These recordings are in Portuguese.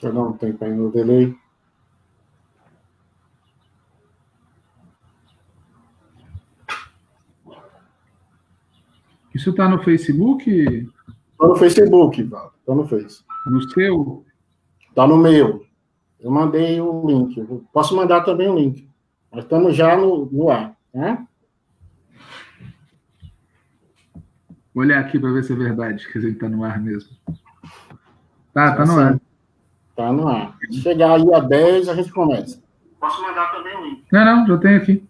Deixa eu dar um tempo aí no delay. Isso está no Facebook? Estou no Facebook, Val. Estou no Face. No seu? Está no meu. Eu mandei o link. Eu posso mandar também o link. Nós estamos já no ar, né? Vou olhar aqui para ver se é verdade que a gente está no ar mesmo. Tá no ar. Tá no ar. Se chegar aí a 10, a gente começa. Posso mandar também o link. Não, já tenho aqui.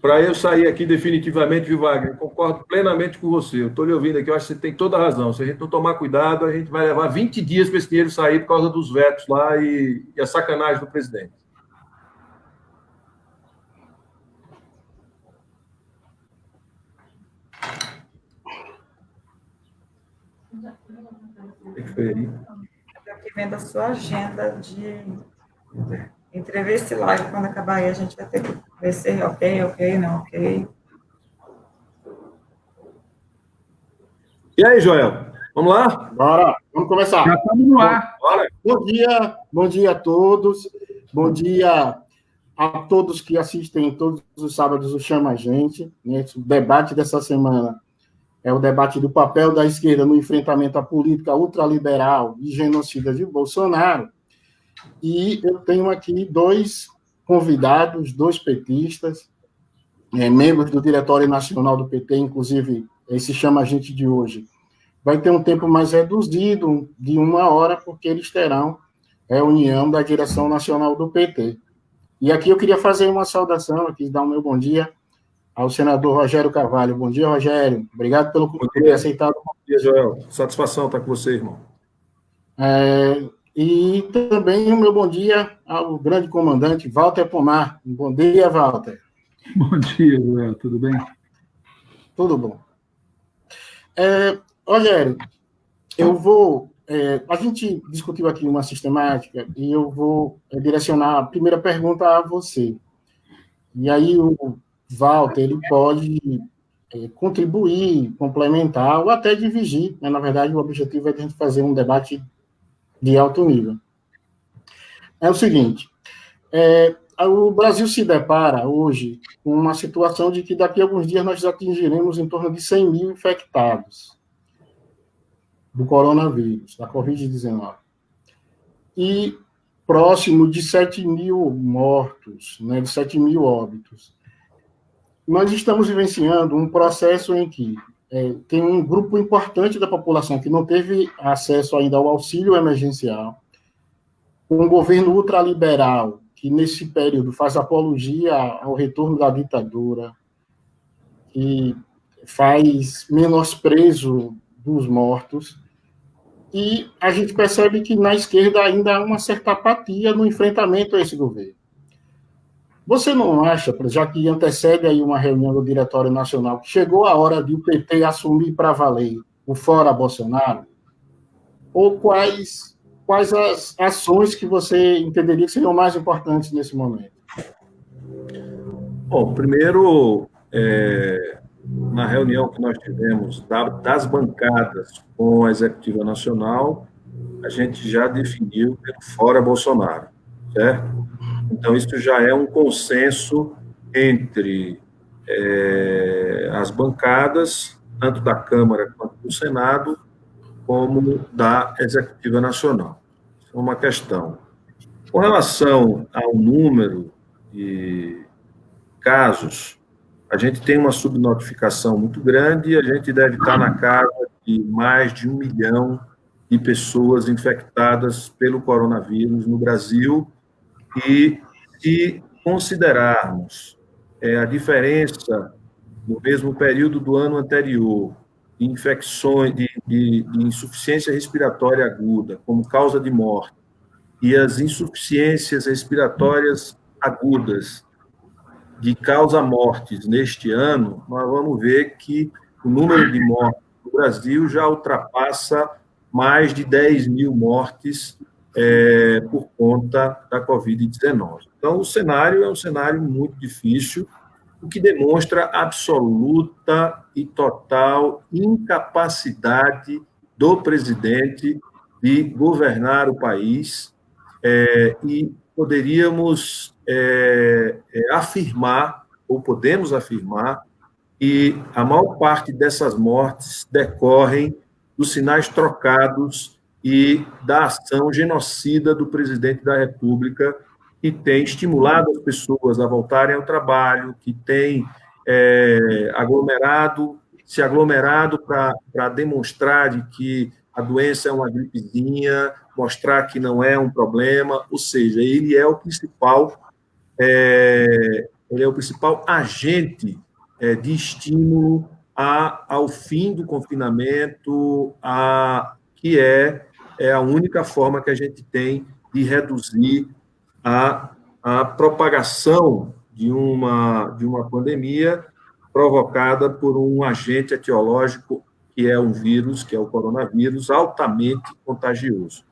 Para eu sair aqui definitivamente, viu, Wagner? Concordo plenamente com você. Eu estou lhe ouvindo aqui, eu acho que você tem toda a razão. Se a gente não tomar cuidado, a gente vai levar 20 dias para esse dinheiro sair por causa dos vetos lá e a sacanagem do presidente. O que foi aí? Estou aqui vendo a sua agenda de entrevista e live. Quando acabar aí, a gente vai ter que ver se é ok, não ok. E aí, Joel? Vamos lá? Bora, vamos começar. Já estamos no ar. Bora. Bom dia a todos. Bom dia a todos que assistem todos os sábados o Chama a Gente. O debate dessa semana é o debate do papel da esquerda no enfrentamento à política ultraliberal e genocida de Bolsonaro. E eu tenho aqui dois convidados, dois petistas, membros do Diretório Nacional do PT, inclusive esse Chama a Gente de hoje. Vai ter um tempo mais reduzido, de 1 hora, porque eles terão reunião da direção nacional do PT. E aqui eu queria fazer uma saudação, aqui dar o meu bom dia ao senador Rogério Carvalho. Bom dia, Rogério. Obrigado pelo ter aceitado. Bom dia, Joel. Satisfação estar com você, irmão. E também o meu bom dia ao grande comandante Walter Pomar. Bom dia, Walter. Bom dia, Joel. Tudo bem? Tudo bom. Rogério, eu vou... a gente discutiu aqui uma sistemática e eu vou direcionar a primeira pergunta a você. E aí o Walter, ele pode contribuir, complementar ou até dividir, né? Na verdade, o objetivo é a gente fazer um debate de alto nível. É o seguinte, o Brasil se depara hoje com uma situação de que daqui a alguns dias nós atingiremos em torno de 100 mil infectados do coronavírus, da Covid-19. E próximo de 7 mil mortos, né, de 7 mil óbitos. Nós estamos vivenciando um processo em que tem um grupo importante da população que não teve acesso ainda ao auxílio emergencial, um governo ultraliberal que, nesse período, faz apologia ao retorno da ditadura, que faz menosprezo dos mortos, e a gente percebe que na esquerda ainda há uma certa apatia no enfrentamento a esse governo. Você não acha, já que antecede aí uma reunião do Diretório Nacional, que chegou a hora de o PT assumir para valer o fora Bolsonaro? Ou quais as ações que você entenderia que seriam mais importantes nesse momento? Bom, primeiro, na reunião que nós tivemos das bancadas com a Executiva Nacional, a gente já definiu pelo fora Bolsonaro, certo? Então, isso já é um consenso entre as bancadas, tanto da Câmara quanto do Senado, como da Executiva Nacional. Isso é uma questão. Com relação ao número de casos, a gente tem uma subnotificação muito grande e a gente deve estar na casa de mais de 1 milhão de pessoas infectadas pelo coronavírus no Brasil. E se considerarmos a diferença no mesmo período do ano anterior de infecções, de insuficiência respiratória aguda como causa de morte e as insuficiências respiratórias agudas de causa-mortes neste ano, nós vamos ver que o número de mortes no Brasil já ultrapassa mais de 10 mil mortes por conta da Covid-19. Então, o cenário é um cenário muito difícil o que demonstra absoluta e total incapacidade do presidente de governar o país, e poderíamos afirmar, ou podemos afirmar, que a maior parte dessas mortes decorrem dos sinais trocados e da ação genocida do presidente da República, que tem estimulado as pessoas a voltarem ao trabalho, que tem se aglomerado para demonstrar de que a doença é uma gripezinha, mostrar que não é um problema, ou seja, ele é o principal agente de estímulo ao fim do confinamento, que é a única forma que a gente tem de reduzir a propagação de uma pandemia provocada por um agente etiológico, que é um vírus, que é o coronavírus, altamente contagioso.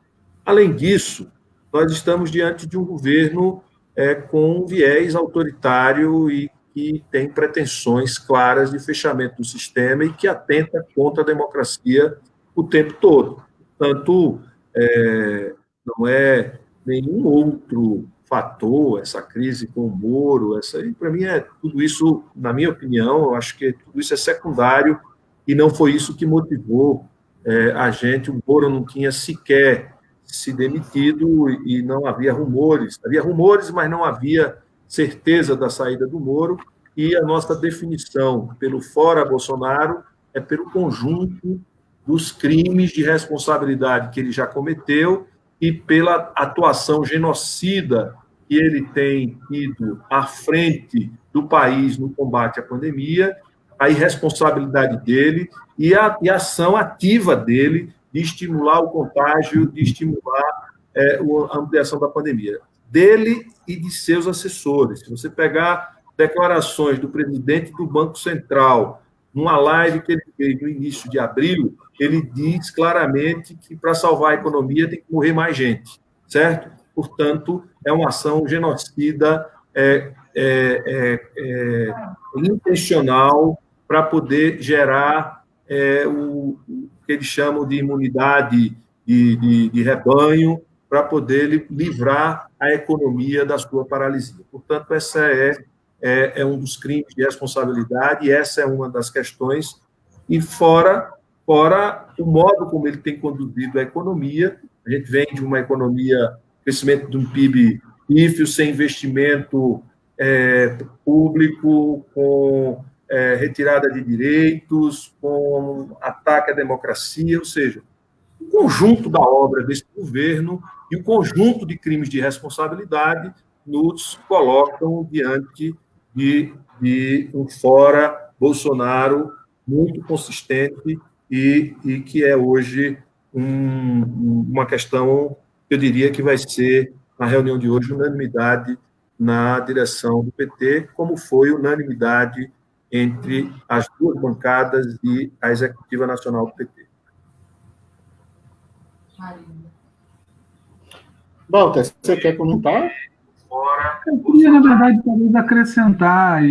Além disso, nós estamos diante de um governo com um viés autoritário e que tem pretensões claras de fechamento do sistema e que atenta contra a democracia o tempo todo. Portanto, não é nenhum outro fator, essa crise com o Moro, para mim, tudo isso, na minha opinião, eu acho que tudo isso é secundário e não foi isso que motivou a gente. O Moro não tinha sequer se demitido e não havia rumores. Havia rumores, mas não havia certeza da saída do Moro, e a nossa definição pelo fora Bolsonaro é pelo conjunto dos crimes de responsabilidade que ele já cometeu e pela atuação genocida que ele tem tido à frente do país no combate à pandemia, a irresponsabilidade dele e a ação ativa dele de estimular o contágio, de estimular a ampliação da pandemia. Dele e de seus assessores. Se você pegar declarações do presidente do Banco Central, numa live que ele fez no início de abril, ele diz claramente que para salvar a economia tem que morrer mais gente, certo? Portanto, é uma ação genocida intencional para poder gerar o que eles chamam de imunidade de rebanho, para poder livrar a economia da sua paralisia. Portanto, essa é um dos crimes de responsabilidade, e essa é uma das questões, e fora o modo como ele tem conduzido a economia. A gente vem de uma economia, crescimento de um PIB pífio, sem investimento público, com retirada de direitos, com ataque à democracia, ou seja, o conjunto da obra desse governo e o conjunto de crimes de responsabilidade nos colocam diante de um fora Bolsonaro muito consistente e que é hoje uma questão, eu diria que vai ser, na reunião de hoje, unanimidade na direção do PT, como foi unanimidade entre as duas bancadas e a Executiva Nacional do PT. Walter, você quer comentar? Eu queria, na verdade, talvez acrescentar.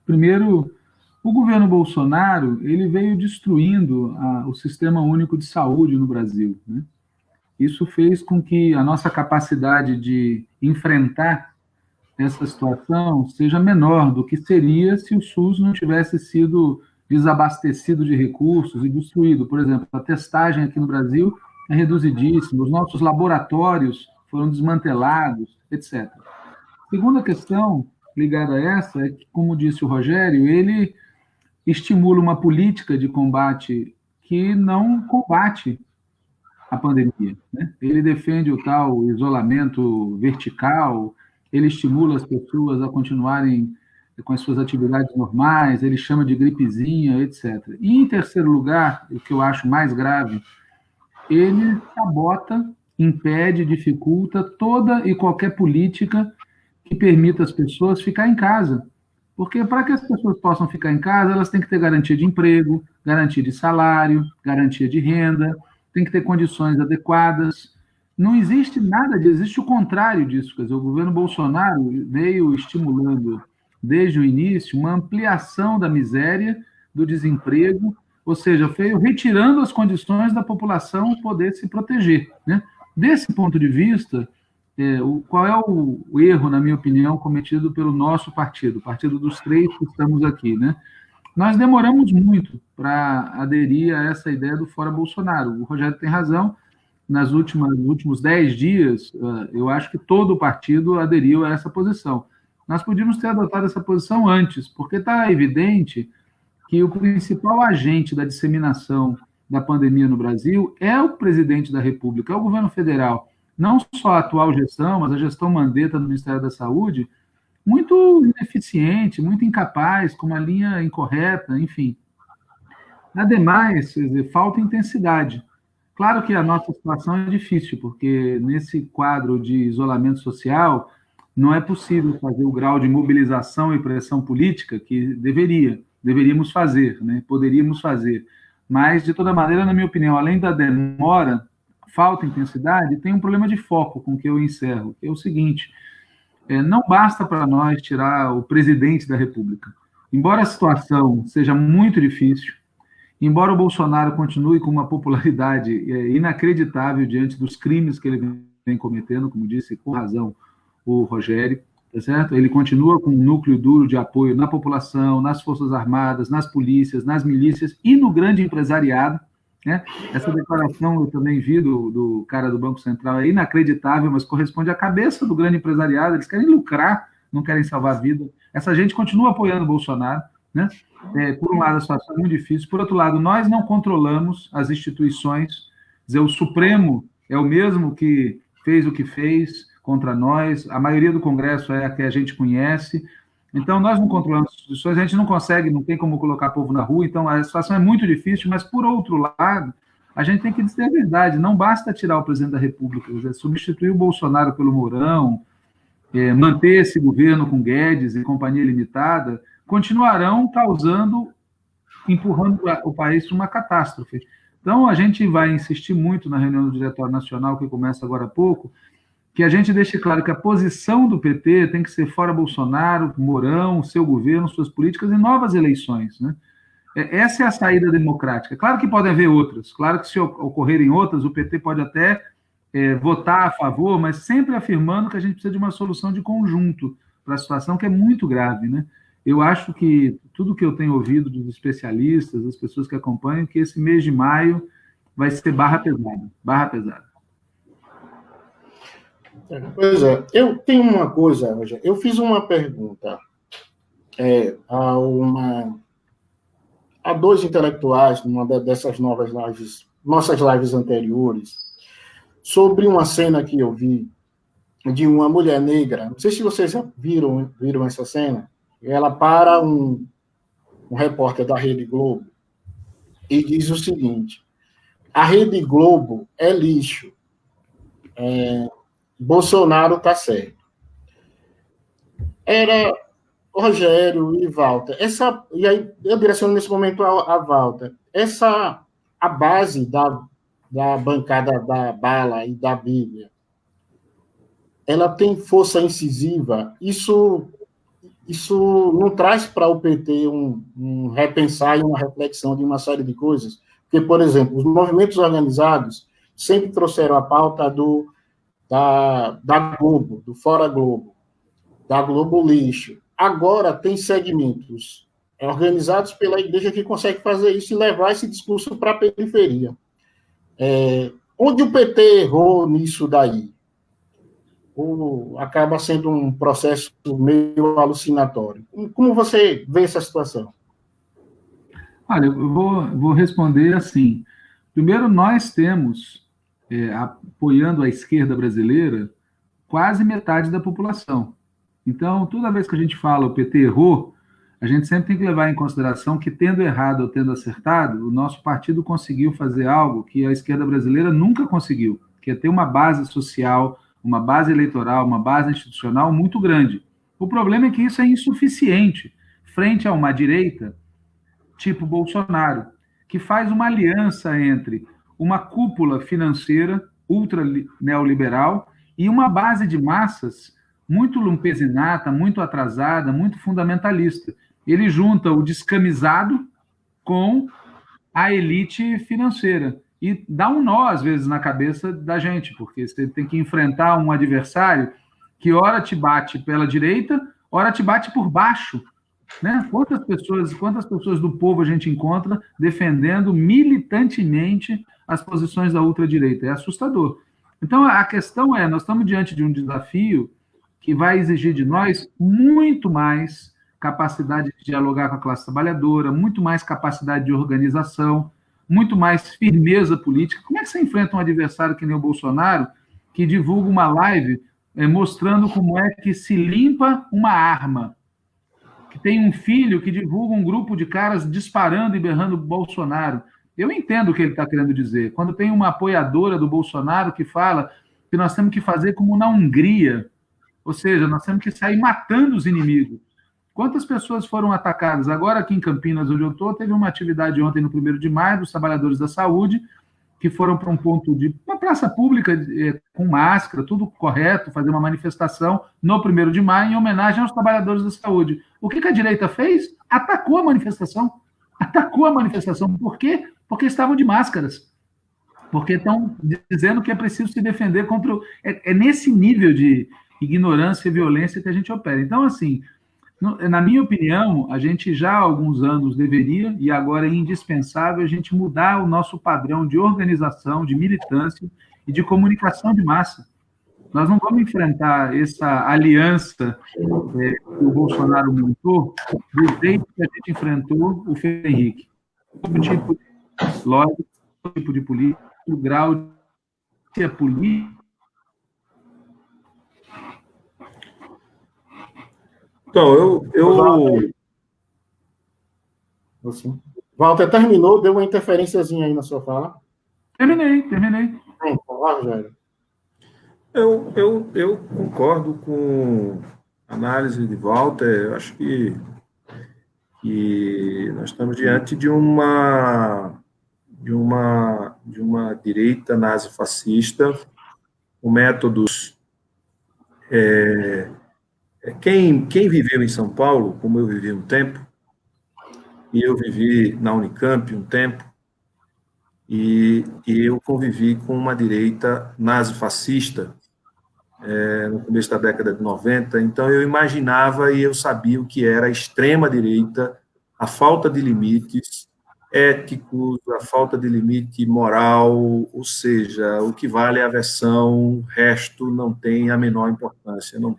Primeiro, o governo Bolsonaro ele veio destruindo o Sistema Único de Saúde no Brasil, né? Isso fez com que a nossa capacidade de enfrentar essa situação seja menor do que seria se o SUS não tivesse sido desabastecido de recursos e destruído. Por exemplo, a testagem aqui no Brasil é reduzidíssima, os nossos laboratórios foram desmantelados, etc. Segunda questão ligada a essa é que, como disse o Rogério, ele estimula uma política de combate que não combate a pandemia, né? Ele defende o tal isolamento vertical, ele estimula as pessoas a continuarem com as suas atividades normais, ele chama de gripezinha, etc. E, em terceiro lugar, o que eu acho mais grave, ele sabota, impede, dificulta toda e qualquer política que permita às pessoas ficar em casa. Porque para que as pessoas possam ficar em casa, elas têm que ter garantia de emprego, garantia de salário, garantia de renda, tem que ter condições adequadas. Não existe nada disso, existe o contrário disso. Quer dizer, o governo Bolsonaro veio estimulando desde o início, uma ampliação da miséria, do desemprego, ou seja, veio retirando as condições da população poder se proteger, né? Desse ponto de vista, qual é o erro, na minha opinião, cometido pelo nosso partido, o partido dos três que estamos aqui, né? Nós demoramos muito para aderir a essa ideia do fora Bolsonaro. O Rogério tem razão, nos últimos 10 dias, eu acho que todo o partido aderiu a essa posição. Nós podíamos ter adotado essa posição antes, porque está evidente que o principal agente da disseminação da pandemia no Brasil é o presidente da República, é o governo federal. Não só a atual gestão, mas a gestão Mandetta no Ministério da Saúde, muito ineficiente, muito incapaz, com uma linha incorreta, enfim. Ademais, quer dizer, falta intensidade. Claro que a nossa situação é difícil, porque nesse quadro de isolamento social não é possível fazer o grau de mobilização e pressão política que deveríamos fazer, né? Poderíamos fazer. Mas, de toda maneira, na minha opinião, além da demora, falta intensidade, tem um problema de foco com que eu encerro, que é o seguinte: não basta para nós tirar o presidente da República. Embora a situação seja muito difícil, embora o Bolsonaro continue com uma popularidade inacreditável diante dos crimes que ele vem cometendo, como disse com razão o Rogério, tá certo? Ele continua com um núcleo duro de apoio na população, nas Forças Armadas, nas polícias, nas milícias e no grande empresariado, né? Essa declaração eu também vi do cara do Banco Central, é inacreditável, mas corresponde à cabeça do grande empresariado. Eles querem lucrar, não querem salvar a vida. Essa gente continua apoiando o Bolsonaro, né? Por um lado, a situação é muito difícil. Por outro lado, nós não controlamos as instituições. Dizer, o Supremo é o mesmo que fez o que fez contra nós. A maioria do Congresso é a que a gente conhece. Então, nós não controlamos as instituições, a gente não consegue, não tem como colocar povo na rua. Então, a situação é muito difícil, mas, por outro lado, a gente tem que dizer a verdade. Não basta tirar o presidente da República, dizer, substituir o Bolsonaro pelo Mourão, manter esse governo com Guedes e companhia limitada, continuarão empurrando o país para uma catástrofe. Então, a gente vai insistir muito na reunião do Diretório Nacional, que começa agora há pouco, que a gente deixe claro que a posição do PT tem que ser fora Bolsonaro, Mourão, seu governo, suas políticas e novas eleições, né? Essa é a saída democrática. Claro que podem haver outras, claro que se ocorrerem outras, o PT pode até votar a favor, mas sempre afirmando que a gente precisa de uma solução de conjunto para a situação que é muito grave, né? Eu acho que tudo que eu tenho ouvido dos especialistas, das pessoas que acompanham, que esse mês de maio vai ser barra pesada. Pois é, eu tenho uma coisa, Rogério. Eu fiz uma pergunta a dois intelectuais, numa dessas nossas lives anteriores, sobre uma cena que eu vi de uma mulher negra. Não sei se vocês já viram essa cena. Ela para um repórter da Rede Globo e diz o seguinte: a Rede Globo é lixo. Bolsonaro está certo. Era Rogério e Walter. E aí eu direciono nesse momento a Walter. A base da bancada da bala e da Bíblia, ela tem força incisiva. Isso não traz para o PT um repensar e uma reflexão de uma série de coisas. Porque, por exemplo, os movimentos organizados sempre trouxeram a pauta da Globo, do Fora Globo, da Globo Lixo. Agora tem segmentos organizados pela igreja que conseguem fazer isso e levar esse discurso para a periferia. Onde o PT errou nisso daí? Acaba sendo um processo meio alucinatório. Como você vê essa situação? Olha, eu vou responder assim. Primeiro, nós temos, apoiando a esquerda brasileira, quase metade da população. Então, toda vez que a gente fala o PT errou, a gente sempre tem que levar em consideração que, tendo errado ou tendo acertado, o nosso partido conseguiu fazer algo que a esquerda brasileira nunca conseguiu, que é ter uma base social, uma base eleitoral, uma base institucional muito grande. O problema é que isso é insuficiente frente a uma direita tipo Bolsonaro, que faz uma aliança entre uma cúpula financeira ultra neoliberal e uma base de massas muito lumpezinata, muito atrasada, muito fundamentalista. Ele junta o descamisado com a elite financeira. E dá um nó, às vezes, na cabeça da gente, porque você tem que enfrentar um adversário que ora te bate pela direita, ora te bate por baixo. Né? Quantas pessoas do povo a gente encontra defendendo militantemente as posições da ultradireita? É assustador. Então, a questão é, nós estamos diante de um desafio que vai exigir de nós muito mais capacidade de dialogar com a classe trabalhadora, muito mais capacidade de organização, muito mais firmeza política. Como é que você enfrenta um adversário que nem o Bolsonaro, que divulga uma live mostrando como é que se limpa uma arma? Que tem um filho que divulga um grupo de caras disparando e berrando Bolsonaro. Eu entendo o que ele está querendo dizer. Quando tem uma apoiadora do Bolsonaro que fala que nós temos que fazer como na Hungria, ou seja, nós temos que sair matando os inimigos. Quantas pessoas foram atacadas? Agora, aqui em Campinas, onde eu estou, teve uma atividade ontem, no 1º de maio, dos trabalhadores da saúde, que foram para um ponto de uma praça pública com máscara, tudo correto, fazer uma manifestação no 1º de maio em homenagem aos trabalhadores da saúde. O que a direita fez? Atacou a manifestação. Atacou a manifestação. Por quê? Porque estavam de máscaras. Porque estão dizendo que é preciso se defender contra... É nesse nível de ignorância e violência que a gente opera. Então, assim, na minha opinião, a gente já há alguns anos deveria, e agora é indispensável, a gente mudar o nosso padrão de organização, de militância e de comunicação de massa. Nós não vamos enfrentar essa aliança que o Bolsonaro montou do jeito que a gente enfrentou o Fernando Henrique. Todo tipo de lógica, todo tipo de política, o grau de política. Então, Assim. Walter, terminou? Deu uma interferênciazinha aí na sua fala? Terminei. Rogério. Eu concordo com a análise de Walter. Eu acho que nós estamos diante de uma direita nazifascista com métodos... Quem viveu em São Paulo, como eu vivi um tempo, e eu vivi na Unicamp um tempo, e eu convivi com uma direita nazifascista no começo da década de 90, então eu imaginava e eu sabia o que era a extrema-direita, a falta de limites éticos, a falta de limite moral, ou seja, o que vale é a versão, o resto não tem a menor importância, não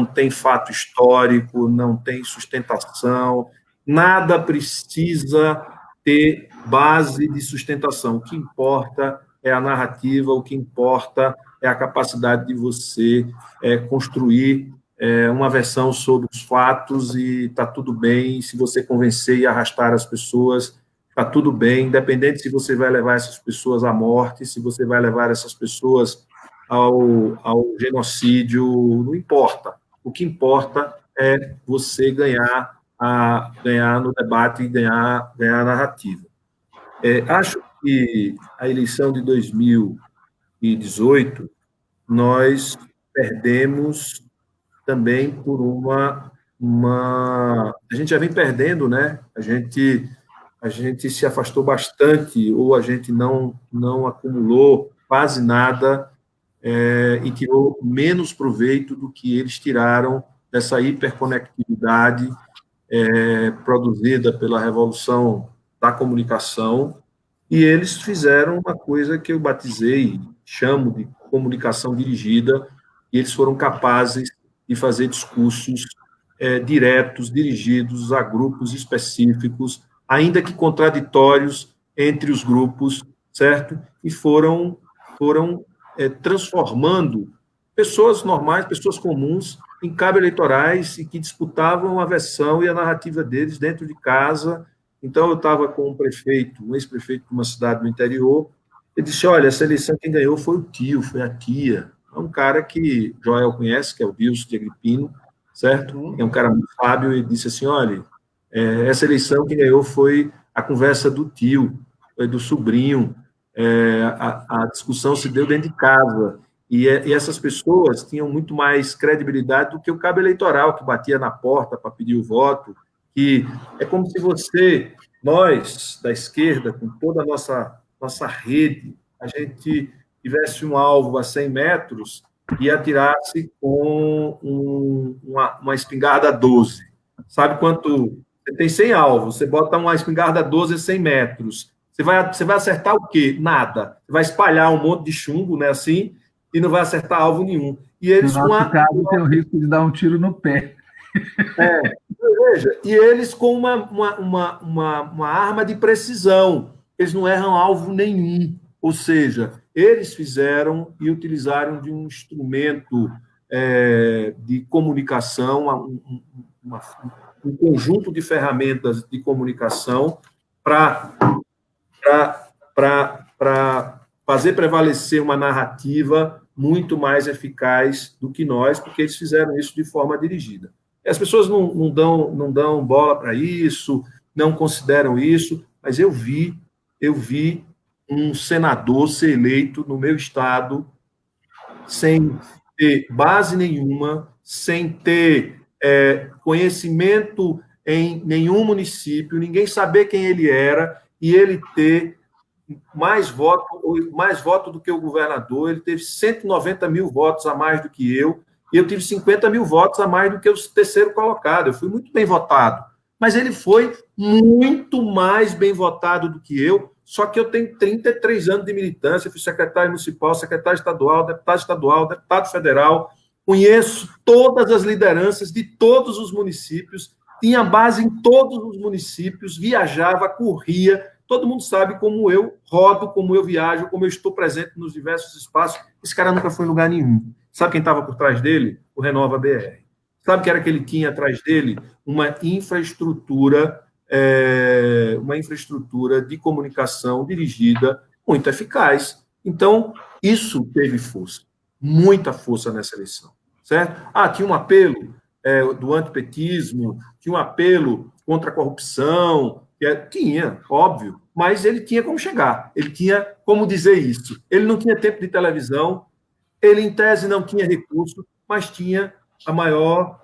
tem fato histórico, não tem sustentação, nada precisa ter base de sustentação. O que importa é a narrativa, o que importa é a capacidade de você construir uma versão sobre os fatos e está tudo bem. Se você convencer e arrastar as pessoas, está tudo bem, independente se você vai levar essas pessoas à morte, se você vai levar essas pessoas ao genocídio, não importa. O que importa é você ganhar no debate e ganhar a narrativa. Acho que a eleição de 2018 nós perdemos também por a gente já vem perdendo, né? A gente se afastou bastante, ou a gente não acumulou quase nada e tirou menos proveito do que eles tiraram dessa hiperconectividade produzida pela revolução da comunicação, e eles fizeram uma coisa que eu batizei, chamo de comunicação dirigida, e eles foram capazes de fazer discursos diretos, dirigidos a grupos específicos, ainda que contraditórios entre os grupos, certo? E foram transformando pessoas normais, pessoas comuns, em cabos eleitorais e que disputavam a versão e a narrativa deles dentro de casa. Então, eu estava com um ex-prefeito de uma cidade do interior, ele disse, olha, essa eleição quem ganhou foi o tio, foi a tia. É um cara que Joel conhece, que é o Dilson de Agripino, certo? É um cara muito sábio, e disse assim, olha, essa eleição quem ganhou foi a conversa do tio, foi do sobrinho, a discussão se deu dentro de casa. E essas pessoas tinham muito mais credibilidade do que o cabo eleitoral, que batia na porta para pedir o voto, que é como se nós, da esquerda, com toda a nossa rede, a gente tivesse um alvo a 100 metros e atirasse com uma espingarda 12. Sabe quanto? Você tem 100 alvos, você bota uma espingarda 12 a 100 metros. Você vai acertar o quê? Nada. Você vai espalhar um monte de chumbo, né, assim, e não vai acertar alvo nenhum. E eles, no nosso caso, tem o risco de dar um tiro no pé. Veja, e eles com uma arma de precisão, eles não erram alvo nenhum. Ou seja, eles fizeram e utilizaram de um instrumento de comunicação, um conjunto de ferramentas de comunicação para fazer prevalecer uma narrativa muito mais eficaz do que nós, porque eles fizeram isso de forma dirigida. As pessoas não dão bola para isso, não consideram isso, mas eu vi um senador ser eleito no meu estado sem ter base nenhuma, sem ter conhecimento em nenhum município, ninguém saber quem ele era, e ele ter mais voto do que o governador. Ele teve 190 mil votos a mais do que eu, e eu tive 50 mil votos a mais do que o terceiro colocado. Eu fui muito bem votado, mas ele foi muito mais bem votado do que eu, só que eu tenho 33 anos de militância, fui secretário municipal, secretário estadual, deputado federal, conheço todas as lideranças de todos os municípios, tinha base em todos os municípios, viajava, corria. Todo mundo sabe como eu rodo, como eu viajo, como eu estou presente nos diversos espaços. Esse cara nunca foi em lugar nenhum. Sabe quem estava por trás dele? O Renova BR. Sabe o que era que ele tinha atrás dele? Uma infraestrutura de comunicação dirigida muito eficaz. Então, isso teve força, muita força nessa eleição. Certo? Tinha um apelo do antipetismo, tinha um apelo contra a corrupção, tinha, óbvio, mas ele tinha como chegar, ele tinha como dizer isso. Ele não tinha tempo de televisão, ele, em tese, não tinha recurso, mas tinha a maior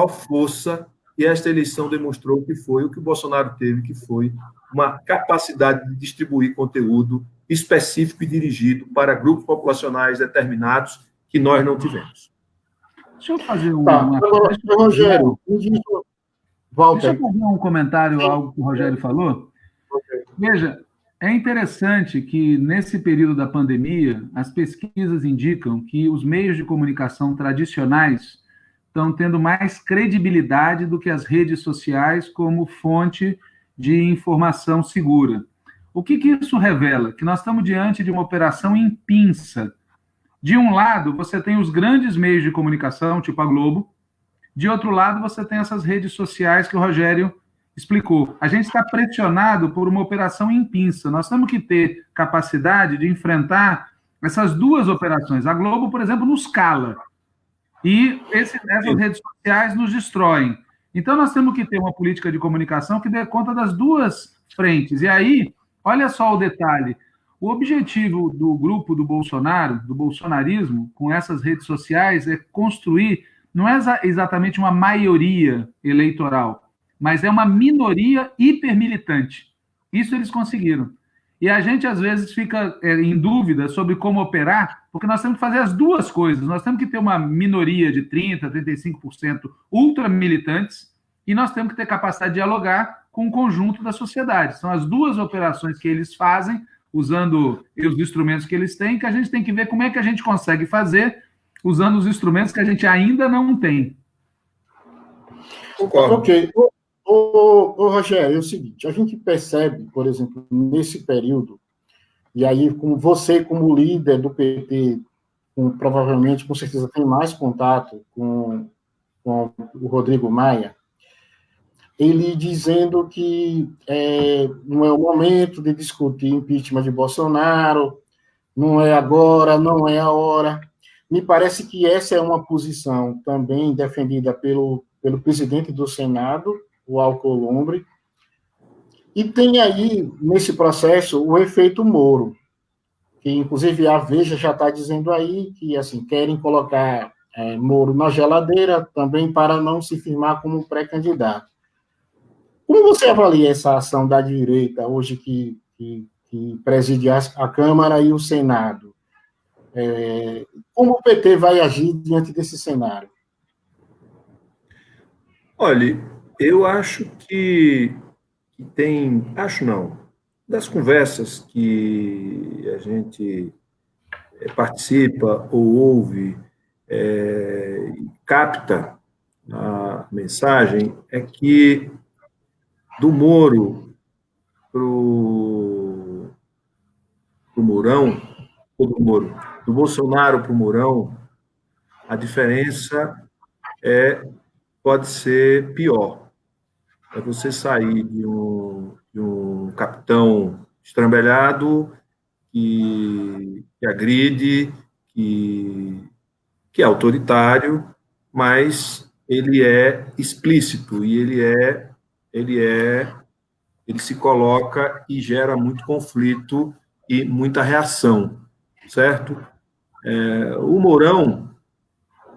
força, e esta eleição demonstrou que foi o que o Bolsonaro teve, que foi uma capacidade de distribuir conteúdo específico e dirigido para grupos populacionais determinados que nós não tivemos. Deixa eu fazer Rogério, Deixa eu fazer um comentário, algo que o Rogério falou. Veja, é interessante que, nesse período da pandemia, as pesquisas indicam que os meios de comunicação tradicionais estão tendo mais credibilidade do que as redes sociais como fonte de informação segura. O que isso revela? Que nós estamos diante de uma operação em pinça. De um lado, você tem os grandes meios de comunicação, tipo a Globo. De outro lado, você tem essas redes sociais que o Rogério explicou. A gente está pressionado por uma operação em pinça. Nós temos que ter capacidade de enfrentar essas duas operações. A Globo, por exemplo, nos cala. E essas redes sociais nos destroem. Então, nós temos que ter uma política de comunicação que dê conta das duas frentes. E aí, olha só o detalhe. O objetivo do grupo do Bolsonaro, do bolsonarismo, com essas redes sociais, é construir, não é exatamente uma maioria eleitoral, mas é uma minoria hipermilitante. Isso eles conseguiram. E a gente, às vezes, fica em dúvida sobre como operar, porque nós temos que fazer as duas coisas. Nós temos que ter uma minoria de 30%, 35% ultramilitantes, e nós temos que ter capacidade de dialogar com o conjunto da sociedade. São as duas operações que eles fazem, usando os instrumentos que eles têm, que a gente tem que ver como é que a gente consegue fazer usando os instrumentos que a gente ainda não tem. Concordo. Ok. Ô, Rogério, é o seguinte, a gente percebe, por exemplo, nesse período, e aí como você, como líder do PT, provavelmente, com certeza, tem mais contato com o Rodrigo Maia, ele dizendo que não é o momento de discutir impeachment de Bolsonaro, não é agora, não é a hora. Me parece que essa é uma posição também defendida pelo presidente do Senado, o Alcolumbre, e tem aí, nesse processo, o efeito Moro. que inclusive a Veja já está dizendo aí que assim querem colocar Moro na geladeira também para não se firmar como pré-candidato. Como você avalia essa ação da direita hoje que preside a Câmara e o Senado? Como o PT vai agir diante desse cenário? Olha, eu acho que tem, acho não, das conversas que a gente participa ou ouve, capta a mensagem, é que do Moro para o Mourão, ou do Moro, do Bolsonaro para o Mourão, a diferença pode ser pior. É você sair de um capitão estrambelhado que agride, que é autoritário, mas ele é explícito e ele se coloca e gera muito conflito e muita reação, certo? O Mourão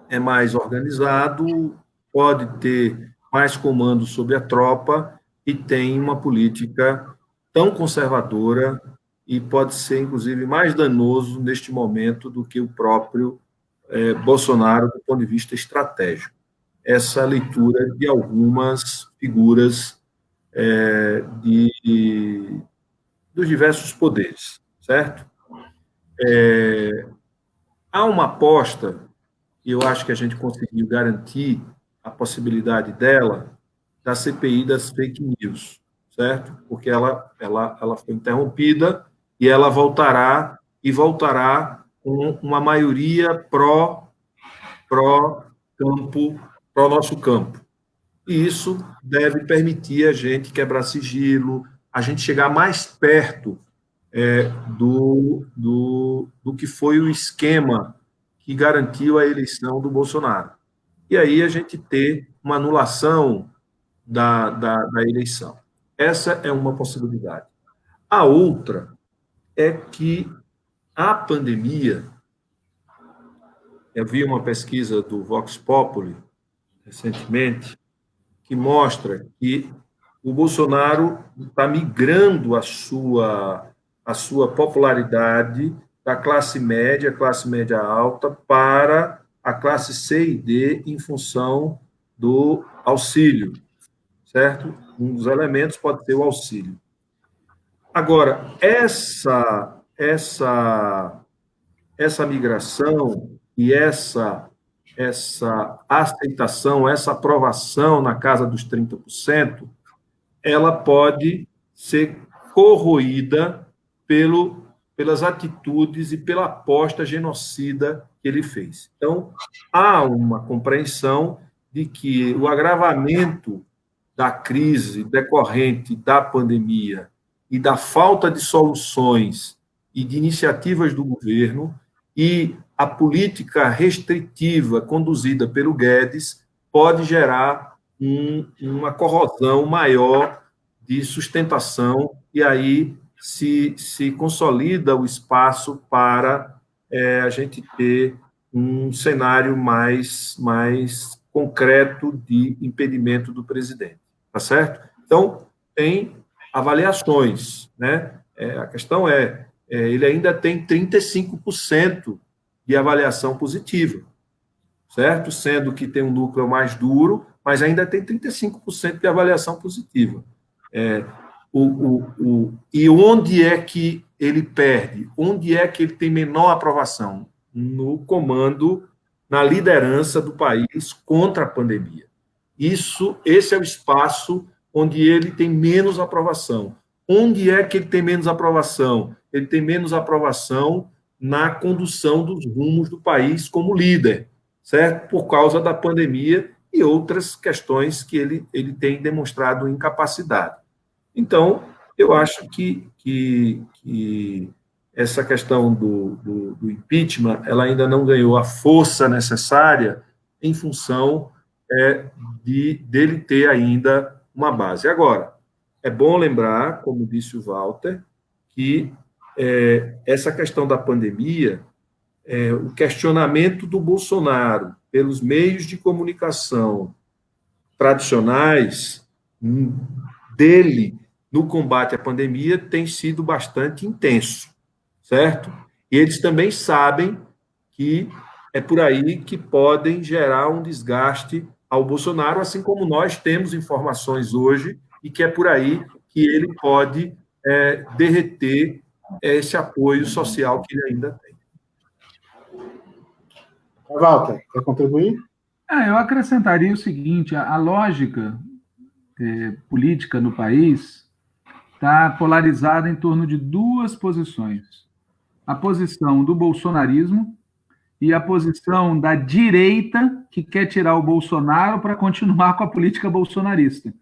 é mais organizado, pode ter mais comando sobre a tropa e tem uma política tão conservadora e pode ser, inclusive, mais danoso neste momento do que o próprio Bolsonaro, do ponto de vista estratégico. Essa leitura de algumas figuras dos diversos poderes, certo? Há uma aposta, e eu acho que a gente conseguiu garantir a possibilidade dela, da CPI das fake news, certo? Porque ela foi interrompida e ela voltará com uma maioria pró-campo, pró-nosso campo. E isso deve permitir a gente quebrar sigilo, a gente chegar mais perto do que foi o esquema que garantiu a eleição do Bolsonaro. E aí a gente ter uma anulação da eleição. Essa é uma possibilidade. A outra é que a pandemia, eu vi uma pesquisa do Vox Populi recentemente, que mostra que o Bolsonaro está migrando a sua popularidade da classe média alta, para a classe C e D em função do auxílio, certo? Um dos elementos pode ser o auxílio. Agora, essa migração e essa aceitação, essa aprovação na casa dos 30%, ela pode ser corroída pelas atitudes e pela aposta genocida que ele fez. Então, há uma compreensão de que o agravamento da crise decorrente da pandemia e da falta de soluções e de iniciativas do governo e a política restritiva conduzida pelo Guedes pode gerar uma corrosão maior de sustentação, e aí se consolida o espaço para a gente ter um cenário mais concreto de impedimento do presidente, tá certo? Então, tem avaliações, né? A questão ele ainda tem 35% de avaliação positiva, certo? Sendo que tem um núcleo mais duro, mas ainda tem 35% de avaliação positiva. E onde é que ele perde? Onde é que ele tem menor aprovação? No comando, na liderança do país contra a pandemia. Esse é o espaço onde ele tem menos aprovação. Onde é que ele tem menos aprovação? Ele tem menos aprovação na condução dos rumos do país como líder, certo? Por causa da pandemia e outras questões que ele tem demonstrado incapacidade. Então, eu acho que essa questão do impeachment, ela ainda não ganhou a força necessária em função dele ter ainda uma base. Agora, é bom lembrar, como disse o Walter, que essa questão da pandemia, o questionamento do Bolsonaro pelos meios de comunicação tradicionais dele no combate à pandemia tem sido bastante intenso, certo? E eles também sabem que é por aí que podem gerar um desgaste ao Bolsonaro, assim como nós temos informações hoje e que é por aí que ele pode derreter esse apoio social que ele ainda tem. Walter, quer contribuir? Eu acrescentaria o seguinte, a lógica política no país está polarizada em torno de duas posições. A posição do bolsonarismo e a posição da direita, que quer tirar o Bolsonaro para continuar com a política bolsonarista.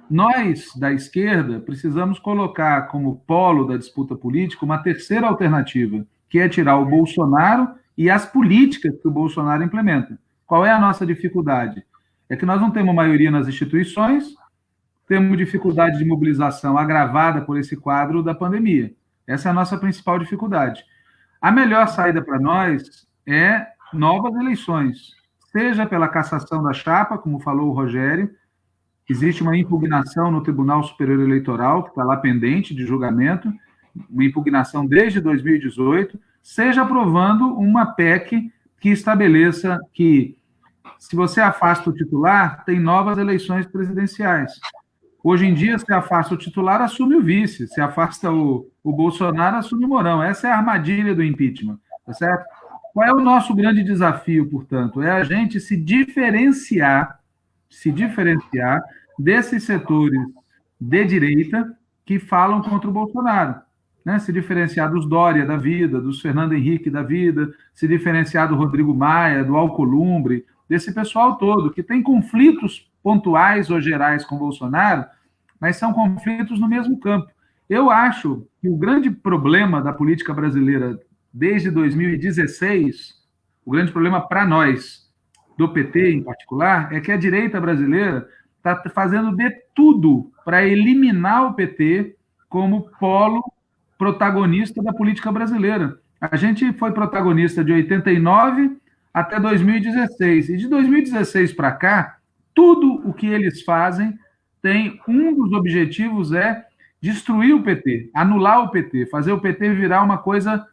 Nós, da esquerda, precisamos colocar como polo da disputa política uma terceira alternativa, que é tirar o Bolsonaro e as políticas que o Bolsonaro implementa. Qual é a nossa dificuldade? É que nós não temos maioria nas instituições, temos dificuldade de mobilização agravada por esse quadro da pandemia. Essa é a nossa principal dificuldade. A melhor saída para nós é novas eleições, seja pela cassação da chapa, como falou o Rogério, existe uma impugnação no Tribunal Superior Eleitoral, que está lá pendente de julgamento, uma impugnação desde 2018, seja aprovando uma PEC que estabeleça que, se você afasta o titular, tem novas eleições presidenciais. Hoje em dia, se afasta o titular, assume o vice. Se afasta o Bolsonaro, assume o Mourão. Essa é a armadilha do impeachment, tá certo? Qual é o nosso grande desafio, portanto? É a gente se diferenciar desses setores de direita que falam contra o Bolsonaro, né? Se diferenciar dos Dória da vida, dos Fernando Henrique da vida, se diferenciar do Rodrigo Maia, do Alcolumbre, desse pessoal todo, que tem conflitos pontuais ou gerais com o Bolsonaro, mas são conflitos no mesmo campo. Eu acho que o grande problema da política brasileira desde 2016, o grande problema para nós, do PT em particular, é que a direita brasileira está fazendo de tudo para eliminar o PT como polo protagonista da política brasileira. A gente foi protagonista de 89 até 2016, e de 2016 para cá, tudo o que eles fazem tem um dos objetivos é destruir o PT, anular o PT, fazer o PT virar uma coisa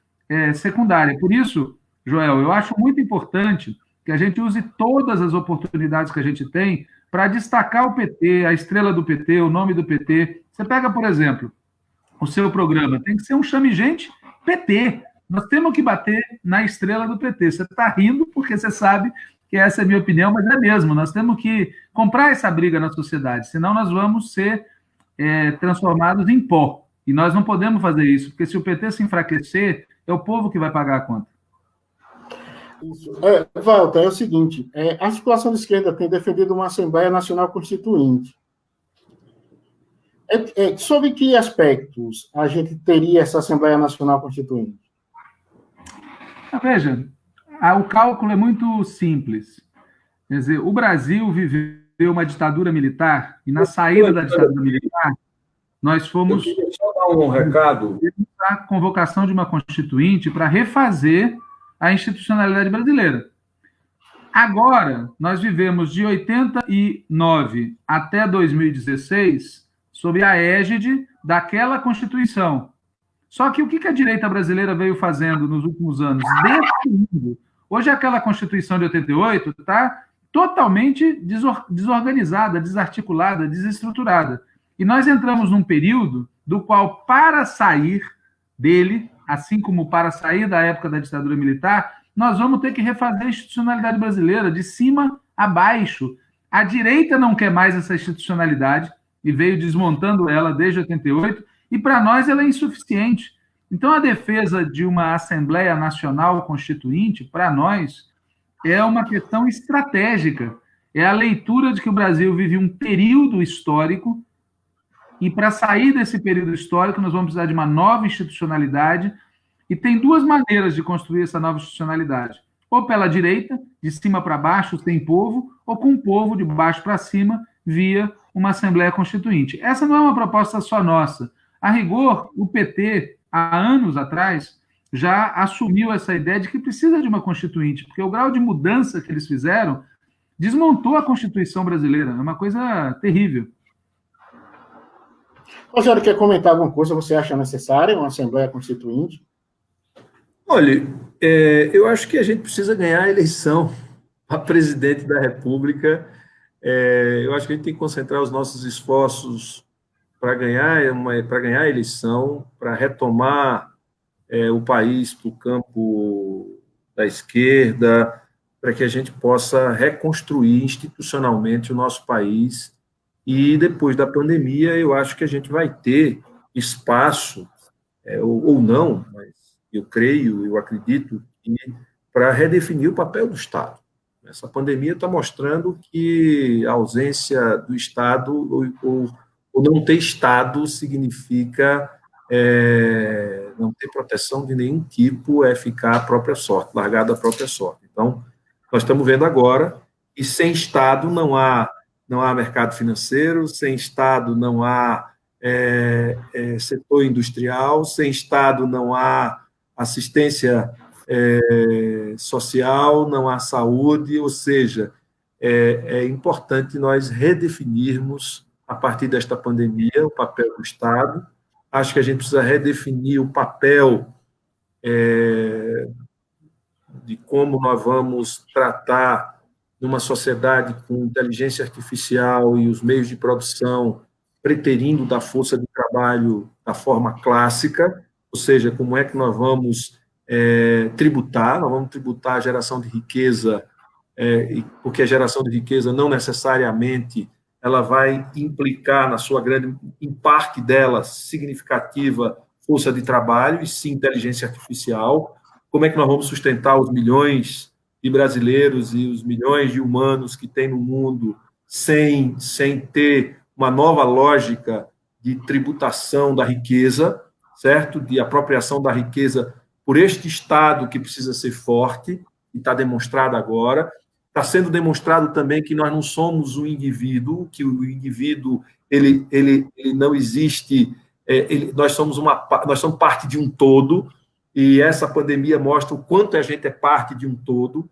secundária. Por isso, Joel, eu acho muito importante que a gente use todas as oportunidades que a gente tem para destacar o PT, a estrela do PT, o nome do PT. Você pega, por exemplo, o seu programa, tem que ser um chame-gente PT. Nós temos que bater na estrela do PT. Você está rindo porque você sabe que essa é a minha opinião, mas é mesmo. Nós temos que comprar essa briga na sociedade, senão nós vamos ser transformados em pó. E nós não podemos fazer isso, porque se o PT se enfraquecer, é o povo que vai pagar a conta. Walter, é o seguinte, a articulação de esquerda tem defendido uma Assembleia Nacional Constituinte. Sobre que aspectos a gente teria essa Assembleia Nacional Constituinte? Veja, o cálculo é muito simples. Quer dizer, o Brasil viveu uma ditadura militar, e na saída da ditadura militar, nós fomos... Eu queria só dar um recado. A convocação de uma constituinte para refazer a institucionalidade brasileira. Agora, nós vivemos de 89 até 2016 sob a égide daquela Constituição. Só que o que a direita brasileira veio fazendo nos últimos anos? Destruindo. Hoje, aquela Constituição de 88 está totalmente desorganizada, desarticulada, desestruturada. E nós entramos num período do qual, para sair dele, assim como para sair da época da ditadura militar, nós vamos ter que refazer a institucionalidade brasileira de cima a baixo. A direita não quer mais essa institucionalidade e veio desmontando ela desde 88, e para nós ela é insuficiente. Então, a defesa de uma Assembleia Nacional Constituinte, para nós, é uma questão estratégica. É a leitura de que o Brasil vive um período histórico, e para sair desse período histórico, nós vamos precisar de uma nova institucionalidade, e tem duas maneiras de construir essa nova institucionalidade. Ou pela direita, de cima para baixo, sem povo, ou com o povo, de baixo para cima, via uma Assembleia Constituinte. Essa não é uma proposta só nossa. A rigor, o PT há anos atrás, já assumiu essa ideia de que precisa de uma constituinte, porque o grau de mudança que eles fizeram desmontou a Constituição brasileira. É uma coisa terrível. Rogério, quer comentar alguma coisa? Você acha necessária uma Assembleia Constituinte? Olha, eu acho que a gente precisa ganhar a eleição para presidente da República. Eu acho que a gente tem que concentrar os nossos esforços para ganhar a eleição, para retomar o país para o campo da esquerda, para que a gente possa reconstruir institucionalmente o nosso país. E depois da pandemia, eu acho que a gente vai ter espaço, ou não, mas eu creio, eu acredito, para redefinir o papel do Estado. Essa pandemia está mostrando que a ausência do Estado, ou não ter Estado, significa não ter proteção de nenhum tipo, ficar à própria sorte, largado à própria sorte. Então, nós estamos vendo agora que sem Estado não há mercado financeiro, sem Estado não há setor industrial, sem Estado não há assistência social, não há saúde, ou seja, é importante nós redefinirmos, a partir desta pandemia, o papel do Estado. Acho que a gente precisa redefinir o papel de como nós vamos tratar numa sociedade com inteligência artificial e os meios de produção preterindo da força de trabalho da forma clássica, ou seja, como é que nós vamos tributar, nós vamos tributar a geração de riqueza, porque a geração de riqueza não necessariamente ela vai implicar na sua grande, em parte dela, significativa força de trabalho, e sim inteligência artificial. Como é que nós vamos sustentar os milhões de brasileiros e os milhões de humanos que tem no mundo sem ter uma nova lógica de tributação da riqueza, certo? De apropriação da riqueza por este Estado que precisa ser forte, e está demonstrado agora. Está sendo demonstrado também que nós não somos um indivíduo, que o indivíduo ele não existe, nós somos parte de um todo, e essa pandemia mostra o quanto a gente é parte de um todo,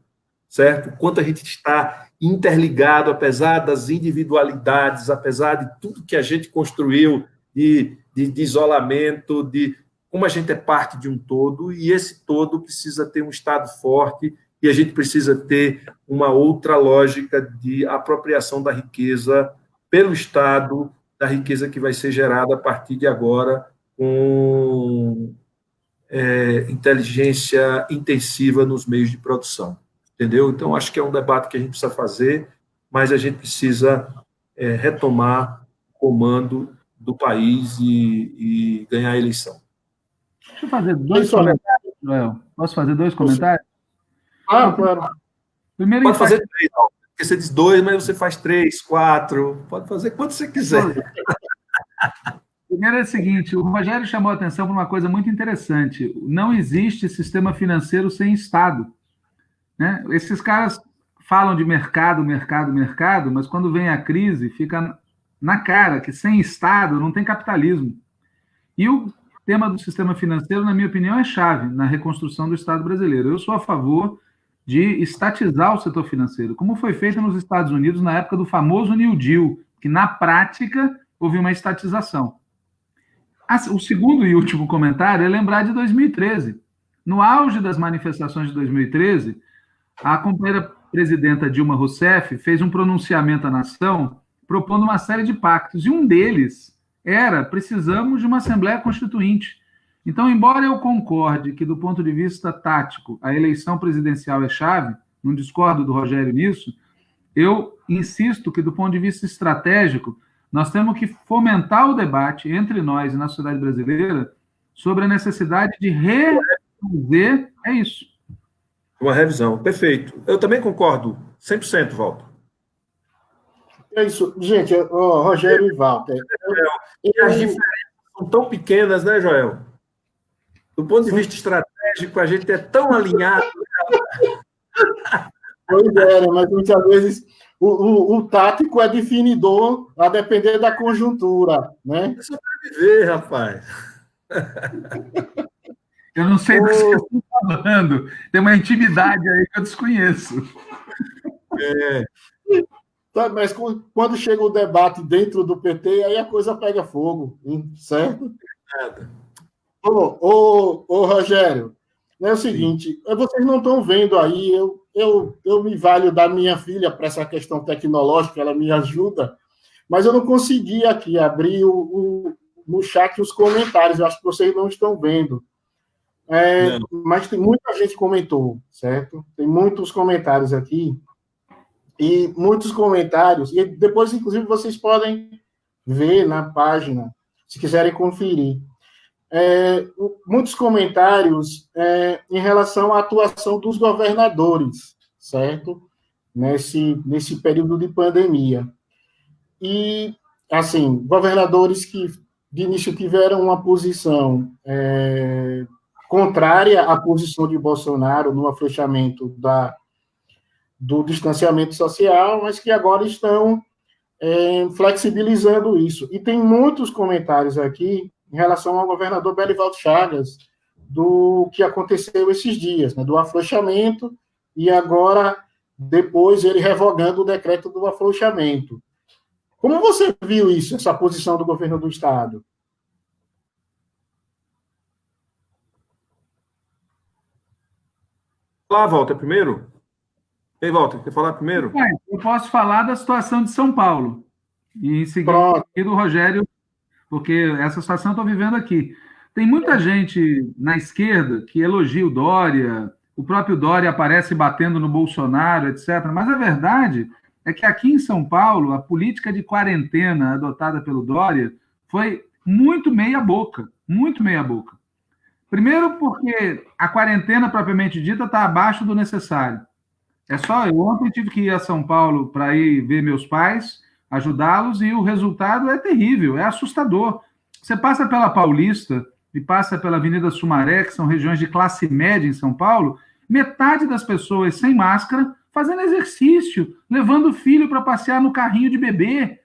certo? O quanto a gente está interligado, apesar das individualidades, apesar de tudo que a gente construiu de isolamento, de como a gente é parte de um todo, e esse todo precisa ter um Estado forte, e a gente precisa ter uma outra lógica de apropriação da riqueza pelo Estado, da riqueza que vai ser gerada a partir de agora com inteligência intensiva nos meios de produção. Entendeu? Então, acho que é um debate que a gente precisa fazer, mas a gente precisa retomar o comando do país e ganhar a eleição. Deixa eu fazer dois comentários, Joel. Posso fazer dois comentários? Claro. Primeiro, pode fazer três, porque você diz dois, mas você faz 3, 4, pode fazer quanto você quiser. Primeiro é o seguinte, o Rogério chamou a atenção para uma coisa muito interessante. Não existe sistema financeiro sem Estado, né? Esses caras falam de mercado, mas quando vem a crise, fica na cara que sem Estado não tem capitalismo. E o tema do sistema financeiro, na minha opinião, é chave na reconstrução do Estado brasileiro. Eu sou a favor de estatizar o setor financeiro, como foi feito nos Estados Unidos na época do famoso New Deal, que na prática houve uma estatização. O segundo e último comentário é lembrar de 2013. No auge das manifestações de 2013, a companheira presidenta Dilma Rousseff fez um pronunciamento à nação propondo uma série de pactos, e um deles era: precisamos de uma Assembleia Constituinte. Então, embora eu concorde que, do ponto de vista tático, a eleição presidencial é chave, não discordo do Rogério nisso, eu insisto que, do ponto de vista estratégico, nós temos que fomentar o debate entre nós e na sociedade brasileira sobre a necessidade de refazer. É isso. Uma revisão, perfeito. Eu também concordo, 100%, Walter. É isso. Gente, Rogério e Walter. As diferenças são tão pequenas, né, Joel? Do ponto de vista estratégico, a gente é tão alinhado. Pois é, mas muitas vezes o tático é definidor a depender da conjuntura, né? É sobreviver, rapaz. Eu não sei do que vocês estão falando. Tem uma intimidade aí que eu desconheço. Tá, mas quando chega o debate dentro do PT, aí a coisa pega fogo, certo? Nada. Ô, Rogério, é o seguinte, vocês não estão vendo aí, eu me valho da minha filha para essa questão tecnológica, ela me ajuda, mas eu não consegui aqui abrir no chat os comentários, eu acho que vocês não estão vendo. Mas tem muita gente que comentou, certo? Tem muitos comentários aqui, e muitos comentários, e depois, inclusive, vocês podem ver na página, se quiserem conferir. Muitos comentários em relação à atuação dos governadores, certo? Nesse período de pandemia. E, assim, governadores que, de início, tiveram uma posição contrária à posição de Bolsonaro no afrouxamento do distanciamento social, mas que agora estão flexibilizando isso. E tem muitos comentários aqui em relação ao governador Belivaldo Chagas, do que aconteceu esses dias, né, do afrouxamento, e agora, depois, ele revogando o decreto do afrouxamento. Como você viu isso, essa posição do governo do Estado? Lá, Walter, primeiro? Ei, Walter, quer falar primeiro? Eu posso falar da situação de São Paulo. E em seguida, o Rogério, porque essa situação eu estou vivendo aqui. Tem muita gente na esquerda que elogia o Dória, o próprio Dória aparece batendo no Bolsonaro, etc. Mas a verdade é que aqui em São Paulo, a política de quarentena adotada pelo Dória foi muito meia-boca, muito meia-boca. Primeiro porque a quarentena propriamente dita está abaixo do necessário. Eu ontem tive que ir a São Paulo para ir ver meus pais, ajudá-los, e o resultado é terrível, é assustador. Você passa pela Paulista e passa pela Avenida Sumaré, que são regiões de classe média em São Paulo, metade das pessoas sem máscara, fazendo exercício, levando o filho para passear no carrinho de bebê.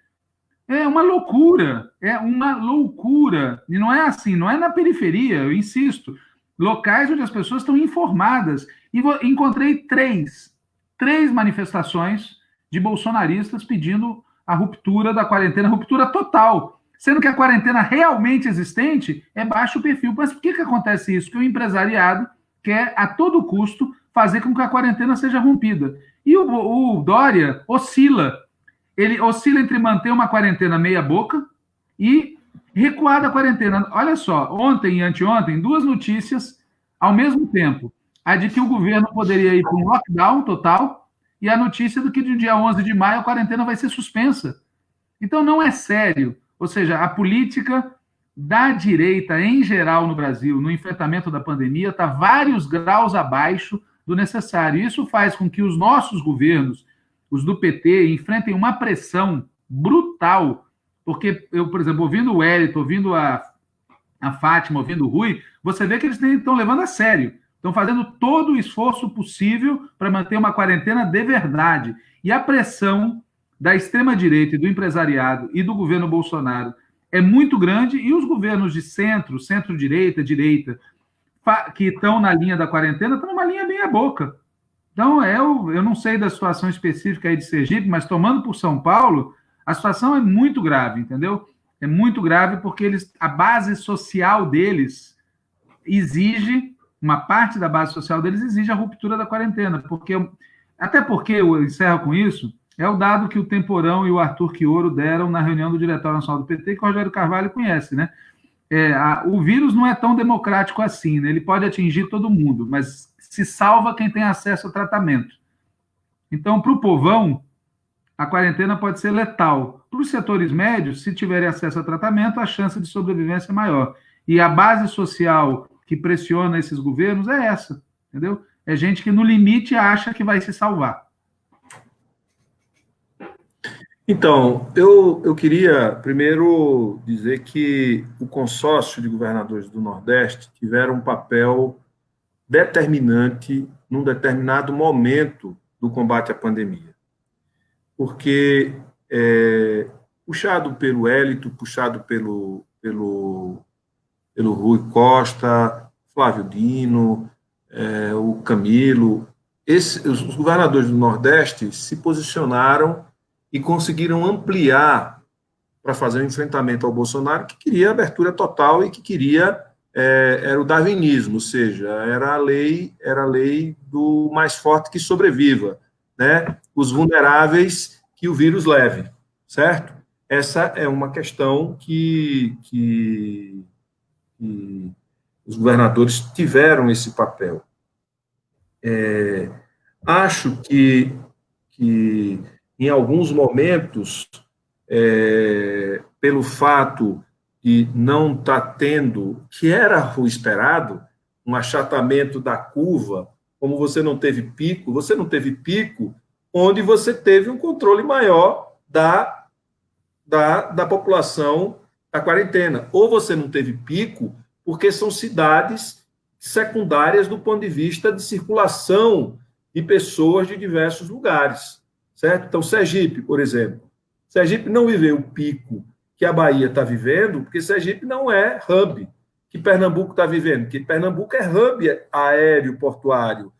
É uma loucura, é uma loucura. E não é assim, não é na periferia, eu insisto. Locais onde as pessoas estão informadas. E encontrei três manifestações de bolsonaristas pedindo a ruptura da quarentena, ruptura total, sendo que a quarentena realmente existente é baixo perfil. Mas por que acontece isso? Que o empresariado quer, a todo custo, fazer com que a quarentena seja rompida. E o Dória oscila. Ele oscila entre manter uma quarentena meia boca e recuar da quarentena. Olha só, ontem e anteontem, duas notícias ao mesmo tempo. A de que o governo poderia ir para um lockdown total e a notícia do que no dia 11 de maio a quarentena vai ser suspensa. Então não é sério. Ou seja, a política da direita em geral no Brasil, no enfrentamento da pandemia, está vários graus abaixo do necessário. Isso faz com que os nossos governos, os do PT, enfrentem uma pressão brutal. Porque eu, por exemplo, ouvindo o Wellington, ouvindo a Fátima, ouvindo o Rui, você vê que eles estão levando a sério. Estão fazendo todo o esforço possível para manter uma quarentena de verdade. E a pressão da extrema-direita e do empresariado e do governo Bolsonaro é muito grande, e os governos de centro, centro-direita, direita, que estão na linha da quarentena, estão numa linha meia-boca. Então, eu não sei da situação específica aí de Sergipe, mas tomando por São Paulo, a situação é muito grave, entendeu? É muito grave porque a base social deles exige, uma parte da base social deles exige a ruptura da quarentena, até porque, eu encerro com isso, é o dado que o Temporão e o Arthur Quioro deram na reunião do Diretório Nacional do PT, que o Rogério Carvalho conhece, né? O vírus não é tão democrático assim, né? Ele pode atingir todo mundo, mas se salva quem tem acesso ao tratamento. Então, para o povão, a quarentena pode ser letal. Para os setores médios, se tiverem acesso ao tratamento, a chance de sobrevivência é maior. E a base social que pressiona esses governos é essa, entendeu? É gente que, no limite, acha que vai se salvar. Então, eu queria primeiro dizer que o consórcio de governadores do Nordeste tiveram um papel determinante num determinado momento do combate à pandemia. Porque, puxado pelo Wellington, puxado pelo pelo Rui Costa, Flávio Dino, o Camilo. Os governadores do Nordeste se posicionaram e conseguiram ampliar para fazer um enfrentamento ao Bolsonaro, que queria abertura total e que queria era o darwinismo, ou seja, era a lei do mais forte que sobreviva, né? Os vulneráveis que o vírus leve, certo? Essa é uma questão que os governadores tiveram esse papel. Acho que em alguns momentos, pelo fato de não estar tendo, que era o esperado, um achatamento da curva, como você não teve pico onde você teve um controle maior da população da quarentena. Ou você não teve pico, porque são cidades secundárias do ponto de vista de circulação de pessoas de diversos lugares, certo? Então, Sergipe, por exemplo. Sergipe não viveu o pico que a Bahia está vivendo, porque Sergipe não é hub que Pernambuco está vivendo, porque Pernambuco é hub aéreo portuário,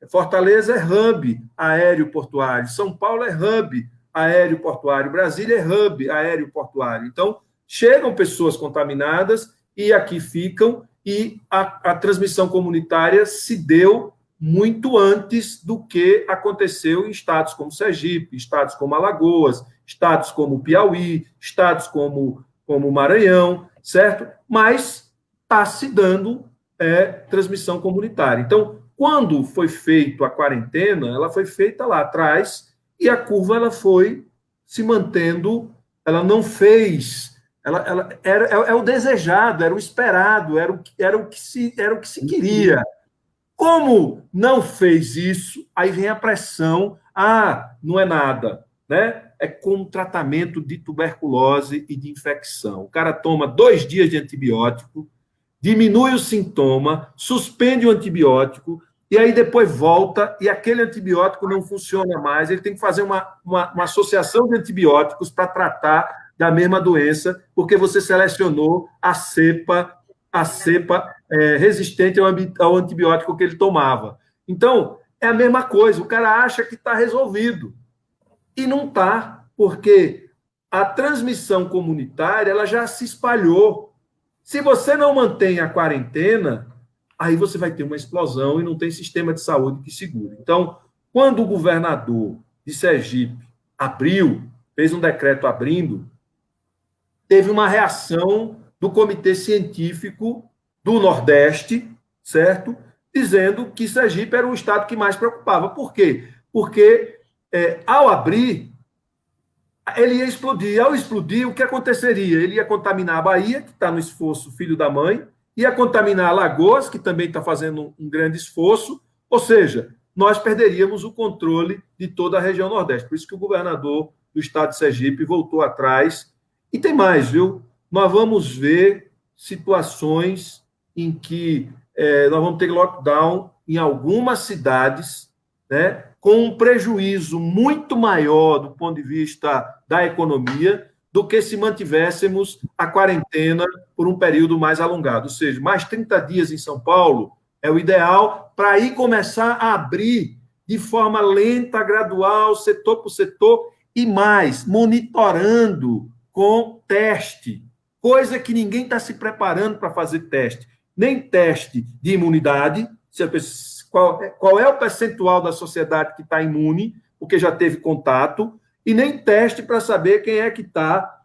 Fortaleza é hub aéreo portuário, São Paulo é hub aéreo portuário, Brasília é hub aéreo portuário. Então, chegam pessoas contaminadas e aqui ficam, e a transmissão comunitária se deu muito antes do que aconteceu em estados como Sergipe, estados como Alagoas, estados como Piauí, estados como Maranhão, certo? Mas está se dando transmissão comunitária. Então, quando foi feita a quarentena, ela foi feita lá atrás e a curva ela foi se mantendo, ela não fez, era o desejado, era o esperado, era o que se queria. Como não fez isso, aí vem a pressão, não é nada, né? É como tratamento de tuberculose e de infecção. O cara toma 2 dias de antibiótico, diminui o sintoma, suspende o antibiótico, e aí depois volta, e aquele antibiótico não funciona mais, ele tem que fazer uma associação de antibióticos para tratar da mesma doença, porque você selecionou a cepa resistente ao antibiótico que ele tomava. Então, é a mesma coisa, o cara acha que está resolvido. E não está, porque a transmissão comunitária ela já se espalhou. Se você não mantém a quarentena, aí você vai ter uma explosão e não tem sistema de saúde que segure. Então, quando o governador de Sergipe fez um decreto abrindo, teve uma reação do Comitê Científico do Nordeste, certo? Dizendo que Sergipe era o estado que mais preocupava. Por quê? Porque, ao abrir, ele ia explodir. Ao explodir, o que aconteceria? Ele ia contaminar a Bahia, que está no esforço filho da mãe, ia contaminar Alagoas, que também está fazendo um grande esforço, ou seja, nós perderíamos o controle de toda a região Nordeste. Por isso que o governador do estado de Sergipe voltou atrás. E tem mais, viu? Nós vamos ver situações em que nós vamos ter lockdown em algumas cidades, né, com um prejuízo muito maior do ponto de vista da economia do que se mantivéssemos a quarentena por um período mais alongado. Ou seja, mais 30 dias em São Paulo é o ideal para aí começar a abrir de forma lenta, gradual, setor por setor, e mais, monitorando com teste, coisa que ninguém está se preparando para fazer teste. Nem teste de imunidade, qual é o percentual da sociedade que está imune, porque já teve contato, e nem teste para saber quem é que está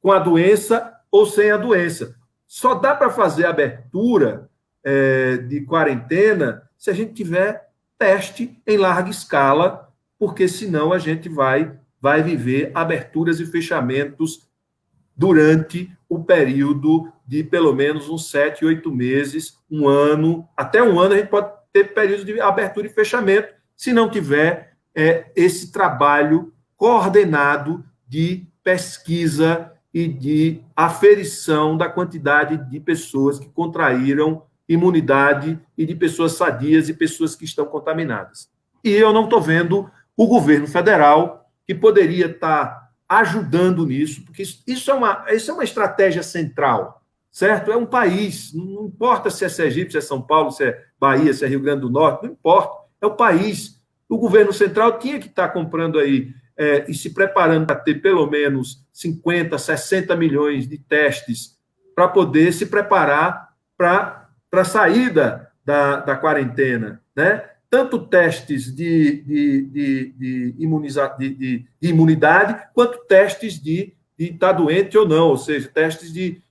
com a doença ou sem a doença. Só dá para fazer abertura de quarentena se a gente tiver teste em larga escala, porque senão a gente vai viver aberturas e fechamentos durante o período de pelo menos uns 7, 8 meses, um ano, até um ano a gente pode ter períodos de abertura e fechamento, se não tiver esse trabalho coordenado de pesquisa e de aferição da quantidade de pessoas que contraíram imunidade e de pessoas sadias e pessoas que estão contaminadas. E eu não estou vendo o governo federal, que poderia estar ajudando nisso, porque isso é uma estratégia central, certo? É um país, não importa se é Sergipe, se é São Paulo, se é Bahia, se é Rio Grande do Norte, não importa, é o país. O governo central tinha que estar comprando aí e se preparando para ter pelo menos 50, 60 milhões de testes para poder se preparar para a saída da quarentena, né? Tanto testes de imunidade, quanto testes de estar doente ou não, ou seja, testes de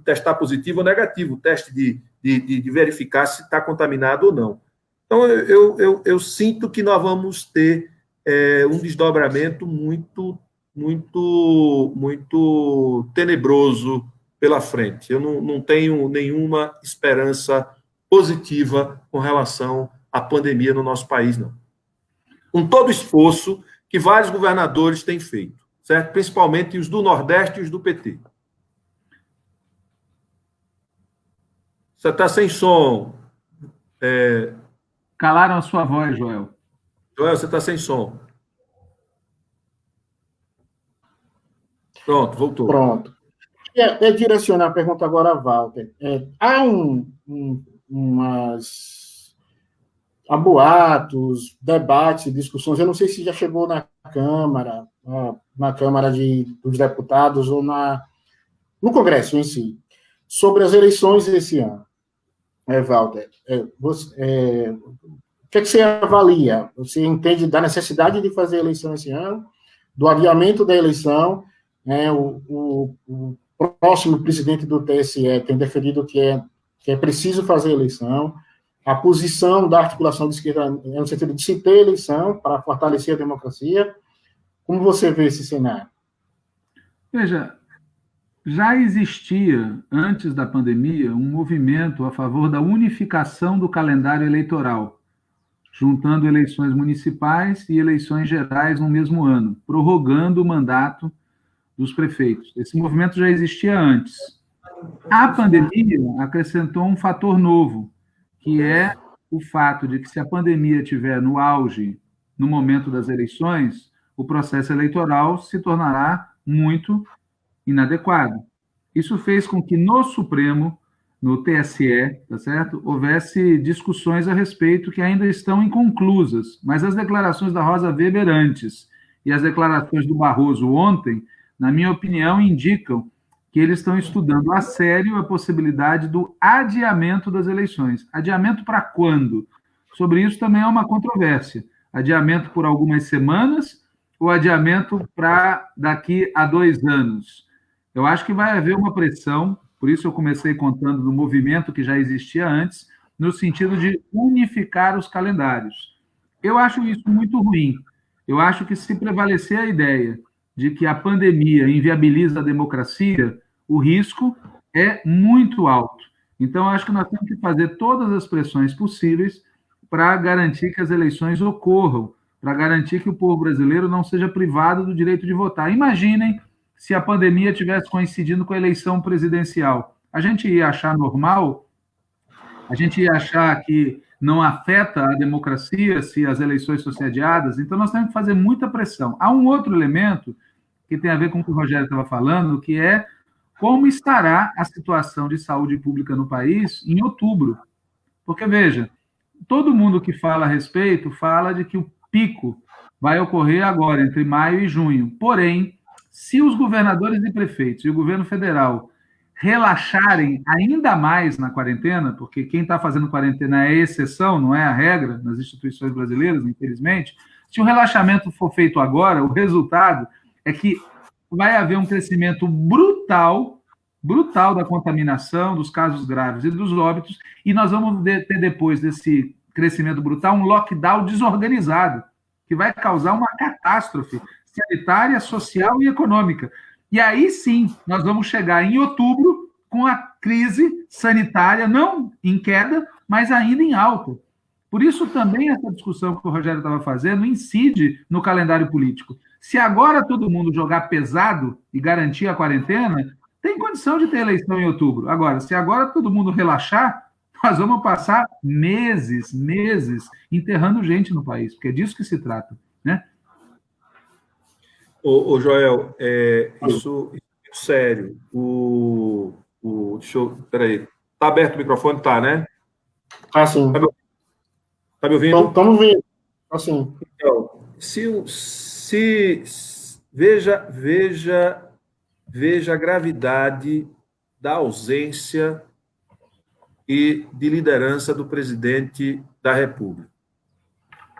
testar positivo ou negativo, teste de verificar se está contaminado ou não. Então, eu sinto que nós vamos ter um desdobramento muito, muito, muito tenebroso pela frente. Eu não tenho nenhuma esperança positiva com relação à pandemia no nosso país, não. Com todo o esforço que vários governadores têm feito, certo? Principalmente os do Nordeste e os do PT. Você está sem som. Calaram a sua voz, Joel. Joel, você está sem som. Pronto, voltou. Pronto. Direcionar a pergunta agora a Walter. Há há boatos, debates, discussões, eu não sei se já chegou na Câmara dos Deputados ou no Congresso em si, sobre as eleições desse ano. Walter, o que é que você avalia? Você entende da necessidade de fazer eleição esse ano, do adiamento da eleição? O próximo presidente do TSE tem defendido que é preciso fazer eleição. A posição da articulação de esquerda é no sentido de se ter eleição para fortalecer a democracia. Como você vê esse cenário? Veja, já existia, antes da pandemia, um movimento a favor da unificação do calendário eleitoral, juntando eleições municipais e eleições gerais no mesmo ano, prorrogando o mandato dos prefeitos. Esse movimento já existia antes. A pandemia acrescentou um fator novo, que é o fato de que, se a pandemia estiver no auge, no momento das eleições, o processo eleitoral se tornará muito inadequado. Isso fez com que no Supremo, no TSE, tá certo, houvesse discussões a respeito que ainda estão inconclusas, mas as declarações da Rosa Weber antes e as declarações do Barroso ontem, na minha opinião, indicam que eles estão estudando a sério a possibilidade do adiamento das eleições. Adiamento para quando? Sobre isso também é uma controvérsia. Adiamento por algumas semanas ou adiamento para daqui a 2 anos? Eu acho que vai haver uma pressão, por isso eu comecei contando do movimento que já existia antes, no sentido de unificar os calendários. Eu acho isso muito ruim. Eu acho que, se prevalecer a ideia de que a pandemia inviabiliza a democracia, o risco é muito alto. Então, acho que nós temos que fazer todas as pressões possíveis para garantir que as eleições ocorram, para garantir que o povo brasileiro não seja privado do direito de votar. Imaginem se a pandemia tivesse coincidindo com a eleição presidencial. A gente ia achar normal? A gente ia achar que não afeta a democracia se as eleições fossem adiadas? Então, nós temos que fazer muita pressão. Há um outro elemento que tem a ver com o que o Rogério estava falando, que é como estará a situação de saúde pública no país em outubro. Porque, veja, todo mundo que fala a respeito fala de que o pico vai ocorrer agora, entre maio e junho. Porém, se os governadores e prefeitos e o governo federal relaxarem ainda mais na quarentena, porque quem está fazendo quarentena é a exceção, não é a regra nas instituições brasileiras, infelizmente, se o relaxamento for feito agora, o resultado é que vai haver um crescimento brutal da contaminação, dos casos graves e dos óbitos, e nós vamos ter, depois desse crescimento brutal, um lockdown desorganizado, que vai causar uma catástrofe sanitária, social e econômica. E aí sim, nós vamos chegar em outubro com a crise sanitária, não em queda, mas ainda em alta. Por isso também essa discussão que o Rogério estava fazendo incide no calendário político. Se agora todo mundo jogar pesado e garantir a quarentena, tem condição de ter eleição em outubro. Agora, se agora todo mundo relaxar, nós vamos passar meses enterrando gente no país, porque é disso que se trata, né? Ô, Joel, isso é muito sério. Peraí. Está aberto o microfone? Tá, né? Ah, sim. Tá me ouvindo? Estamos vendo. Assim. Então, veja a gravidade da ausência e de liderança do presidente da República.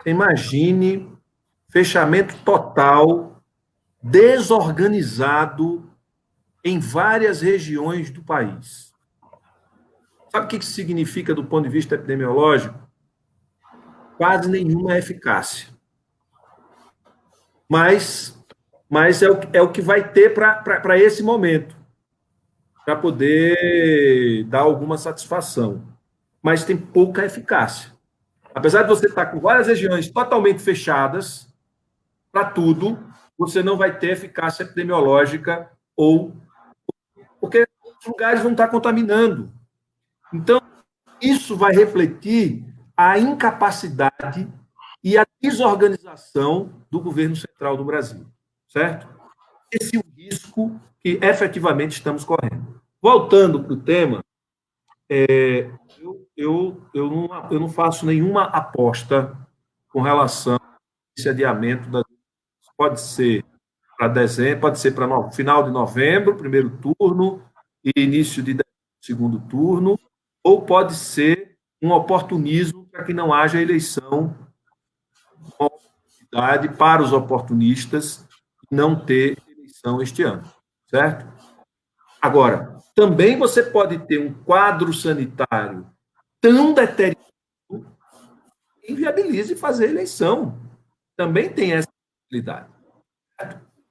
Imagine fechamento total, desorganizado em várias regiões do país. Sabe o que isso significa do ponto de vista epidemiológico? Quase nenhuma eficácia. Mas é o que vai ter para esse momento, para poder dar alguma satisfação. Mas tem pouca eficácia. Apesar de você estar com várias regiões totalmente fechadas, para tudo, você não vai ter eficácia epidemiológica porque os lugares vão estar contaminando. Então, isso vai refletir a incapacidade e a desorganização do governo central do Brasil, certo? Esse é o risco que efetivamente estamos correndo. Voltando para o tema, eu não faço nenhuma aposta com relação a esse adiamento. Pode ser para dezembro, pode ser para final de novembro, primeiro turno, e início de segundo turno, ou pode ser um oportunismo para que não haja eleição, uma oportunidade para os oportunistas não ter eleição este ano, certo? Agora, também você pode ter um quadro sanitário tão deteriorado que inviabilize fazer eleição. Também tem essa possibilidade.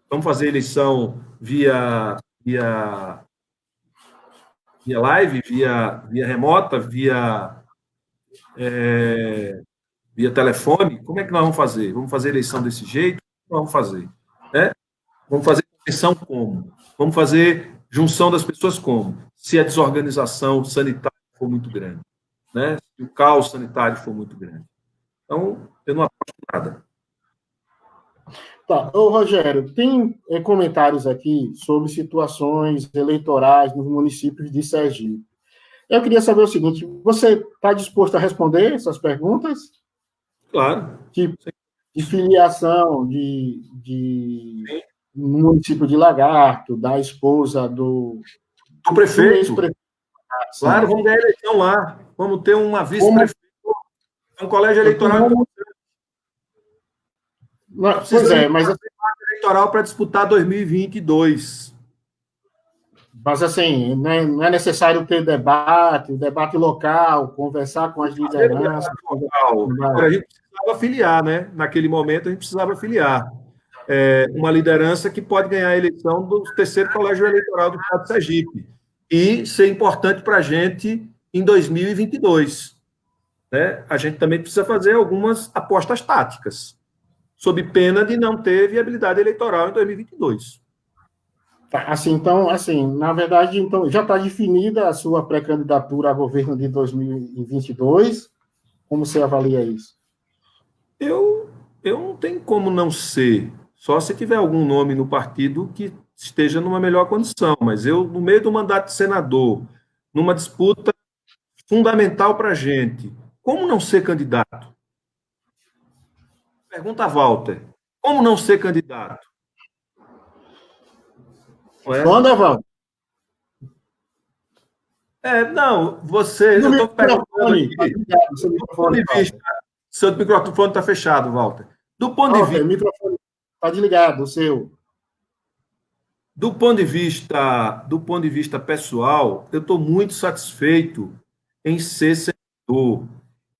Vamos fazer eleição via live, via remota, via telefone. Como é que nós vamos fazer? Vamos fazer eleição desse jeito? Vamos fazer. Né? Vamos fazer eleição como? Vamos fazer junção das pessoas como? Se a desorganização sanitária for muito grande. Né? Se o caos sanitário for muito grande. Então, eu não aposto nada. Tá. Ô, Rogério, tem comentários aqui sobre situações eleitorais nos municípios de Sergipe. Eu queria saber o seguinte, você está disposto a responder essas perguntas? Claro. De filiação no município de Lagarto, da esposa do prefeito. Claro, vamos ganhar a eleição lá. Vamos ter uma vice-prefeito, um colégio eleitoral. Pois é, mas eleitoral para disputar 2022. Mas, assim, não é necessário ter debate, local, conversar com as lideranças. A gente precisava filiar, né? Naquele momento, a gente precisava filiar. Uma liderança que pode ganhar a eleição do terceiro colégio eleitoral do estado de Sergipe e ser importante para a gente em 2022. Né? A gente também precisa fazer algumas apostas táticas, sob pena de não ter viabilidade eleitoral em 2022. Assim, então, na verdade, então, já está definida a sua pré-candidatura a governo de 2022? Como você avalia isso? Eu não tenho como não ser, só se tiver algum nome no partido que esteja numa melhor condição, mas eu, no meio do mandato de senador, numa disputa fundamental para a gente, como não ser candidato? Pergunta a Walter. Como não ser candidato? Manda, Walter. Não, você... Eu estou perguntando aqui. Seu microfone está fechado, Walter. Do ponto de vista... O microfone está desligado, o seu. Do ponto de vista pessoal, eu estou muito satisfeito em ser senador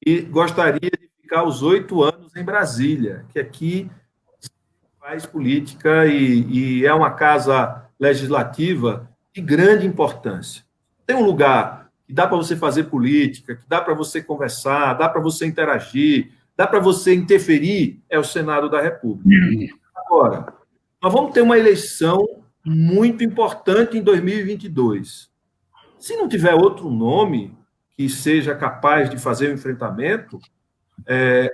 e gostaria de ficar os 8 anos em Brasília, que aqui faz política e é uma casa legislativa de grande importância. Tem um lugar que dá para você fazer política, que dá para você conversar, dá para você interagir, dá para você interferir, é o Senado da República. Agora, nós vamos ter uma eleição muito importante em 2022. Se não tiver outro nome que seja capaz de fazer o enfrentamento,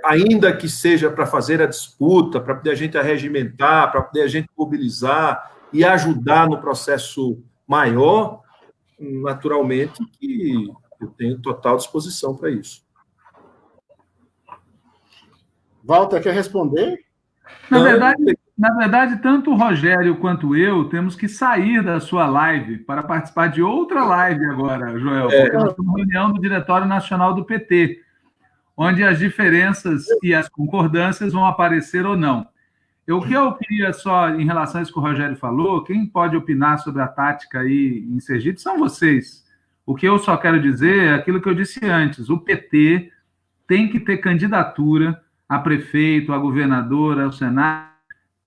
ainda que seja para fazer a disputa, para poder a gente arregimentar, para poder a gente mobilizar e ajudar no processo maior, naturalmente que eu tenho total disposição para isso. Walter, quer responder? Na verdade, tanto o Rogério quanto eu temos que sair da sua live para participar de outra live agora, Joel, porque nós temos reunião do Diretório Nacional do PT, onde as diferenças e as concordâncias vão aparecer ou não. O que eu queria só, em relação a isso que o Rogério falou, quem pode opinar sobre a tática aí em Sergipe são vocês. O que eu só quero dizer é aquilo que eu disse antes, o PT tem que ter candidatura a prefeito, a governador, ao Senado,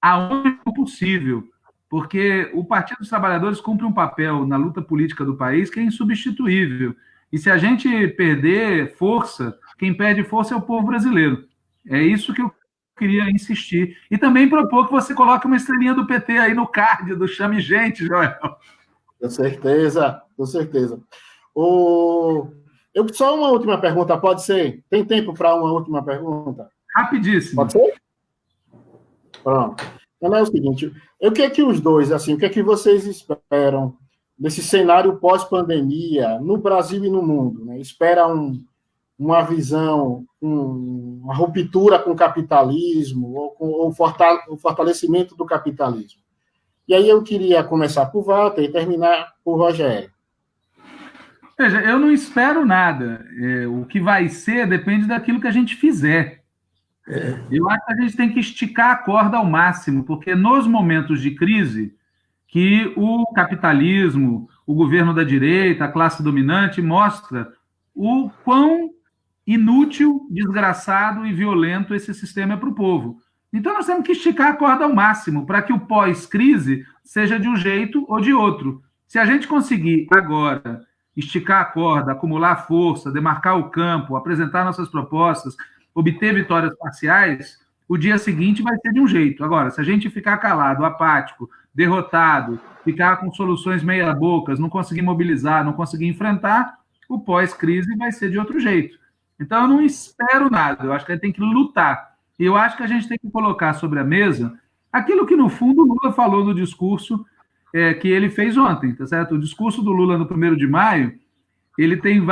aonde for possível, porque o Partido dos Trabalhadores cumpre um papel na luta política do país que é insubstituível. E se a gente perder força, quem perde força é o povo brasileiro. É isso que eu queria insistir. E também propor que você coloque uma estrelinha do PT aí no card do Chame Gente, Joel. Com certeza, com certeza. Só uma última pergunta, pode ser? Tem tempo para uma última pergunta? Rapidíssimo. Pode ser? Pronto. Então é o seguinte, o que é que os dois, assim, o que é que vocês esperam desse cenário pós-pandemia no Brasil e no mundo, né? Espera uma visão, uma ruptura com o capitalismo ou o fortalecimento do capitalismo. E aí eu queria começar por Walter e terminar por Rogério. Veja, eu não espero nada. O que vai ser depende daquilo que a gente fizer. Eu acho que a gente tem que esticar a corda ao máximo, porque nos momentos de crise que o capitalismo, o governo da direita, a classe dominante mostra o quão inútil, desgraçado e violento esse sistema é para o povo. Então nós temos que esticar a corda ao máximo para que o pós-crise seja de um jeito ou de outro. Se a gente conseguir agora esticar a corda, acumular força, demarcar o campo, apresentar nossas propostas, obter vitórias parciais, o dia seguinte vai ser de um jeito. Agora, se a gente ficar calado, apático, derrotado, ficar com soluções meia-bocas, não conseguir mobilizar, não conseguir enfrentar, o pós-crise vai ser de outro jeito. Então, eu não espero nada, eu acho que a gente tem que lutar. E eu acho que a gente tem que colocar sobre a mesa aquilo que, no fundo, o Lula falou no discurso que ele fez ontem, tá certo? O discurso do Lula no 1º de maio, ele tem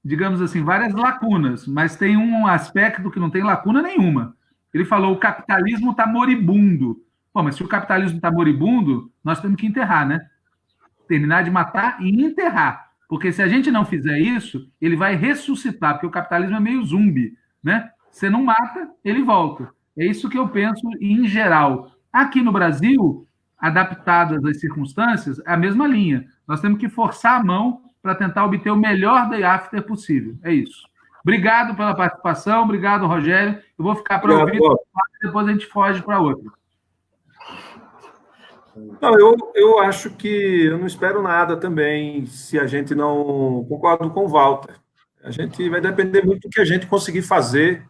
digamos assim, várias lacunas, mas tem um aspecto que não tem lacuna nenhuma. Ele falou: o capitalismo está moribundo. Bom, mas se o capitalismo está moribundo, nós temos que enterrar, né? Terminar de matar e enterrar. Porque se a gente não fizer isso, ele vai ressuscitar, porque o capitalismo é meio zumbi, né? Você não mata, ele volta. É isso que eu penso em geral. Aqui no Brasil, adaptadas às circunstâncias, é a mesma linha. Nós temos que forçar a mão para tentar obter o melhor day after possível. É isso. Obrigado pela participação, obrigado, Rogério. Eu vou ficar para ouvir, depois a gente foge para outra. Não, eu acho que eu não espero nada também, se a gente não... Concordo com o Walter. A gente vai depender muito do que a gente conseguir fazer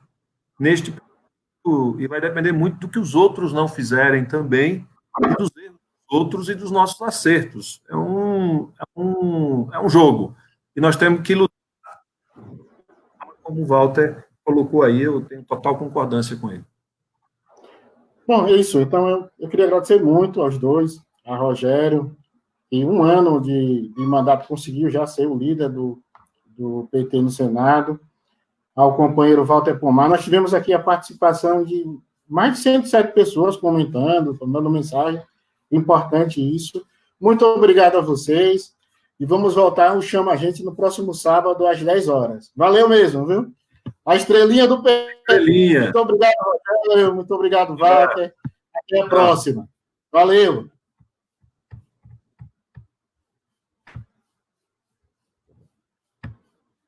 neste período, e vai depender muito do que os outros não fizerem também, e dos erros dos outros e dos nossos acertos. É um jogo, e nós temos que lutar. Como o Walter colocou aí, eu tenho total concordância com ele. Bom, é isso. Então, eu queria agradecer muito aos dois, a Rogério, em 1 ano de mandato conseguiu já ser o líder do PT no Senado, ao companheiro Walter Pomar. Nós tivemos aqui a participação de mais de 107 pessoas comentando, mandando mensagem. Importante isso. Muito obrigado a vocês. E vamos voltar ao Chama a Gente no próximo sábado, às 10 horas. Valeu mesmo, viu? A estrelinha do PT. Muito obrigado, Rogério. Muito obrigado, Walter. Até a próxima. Valeu.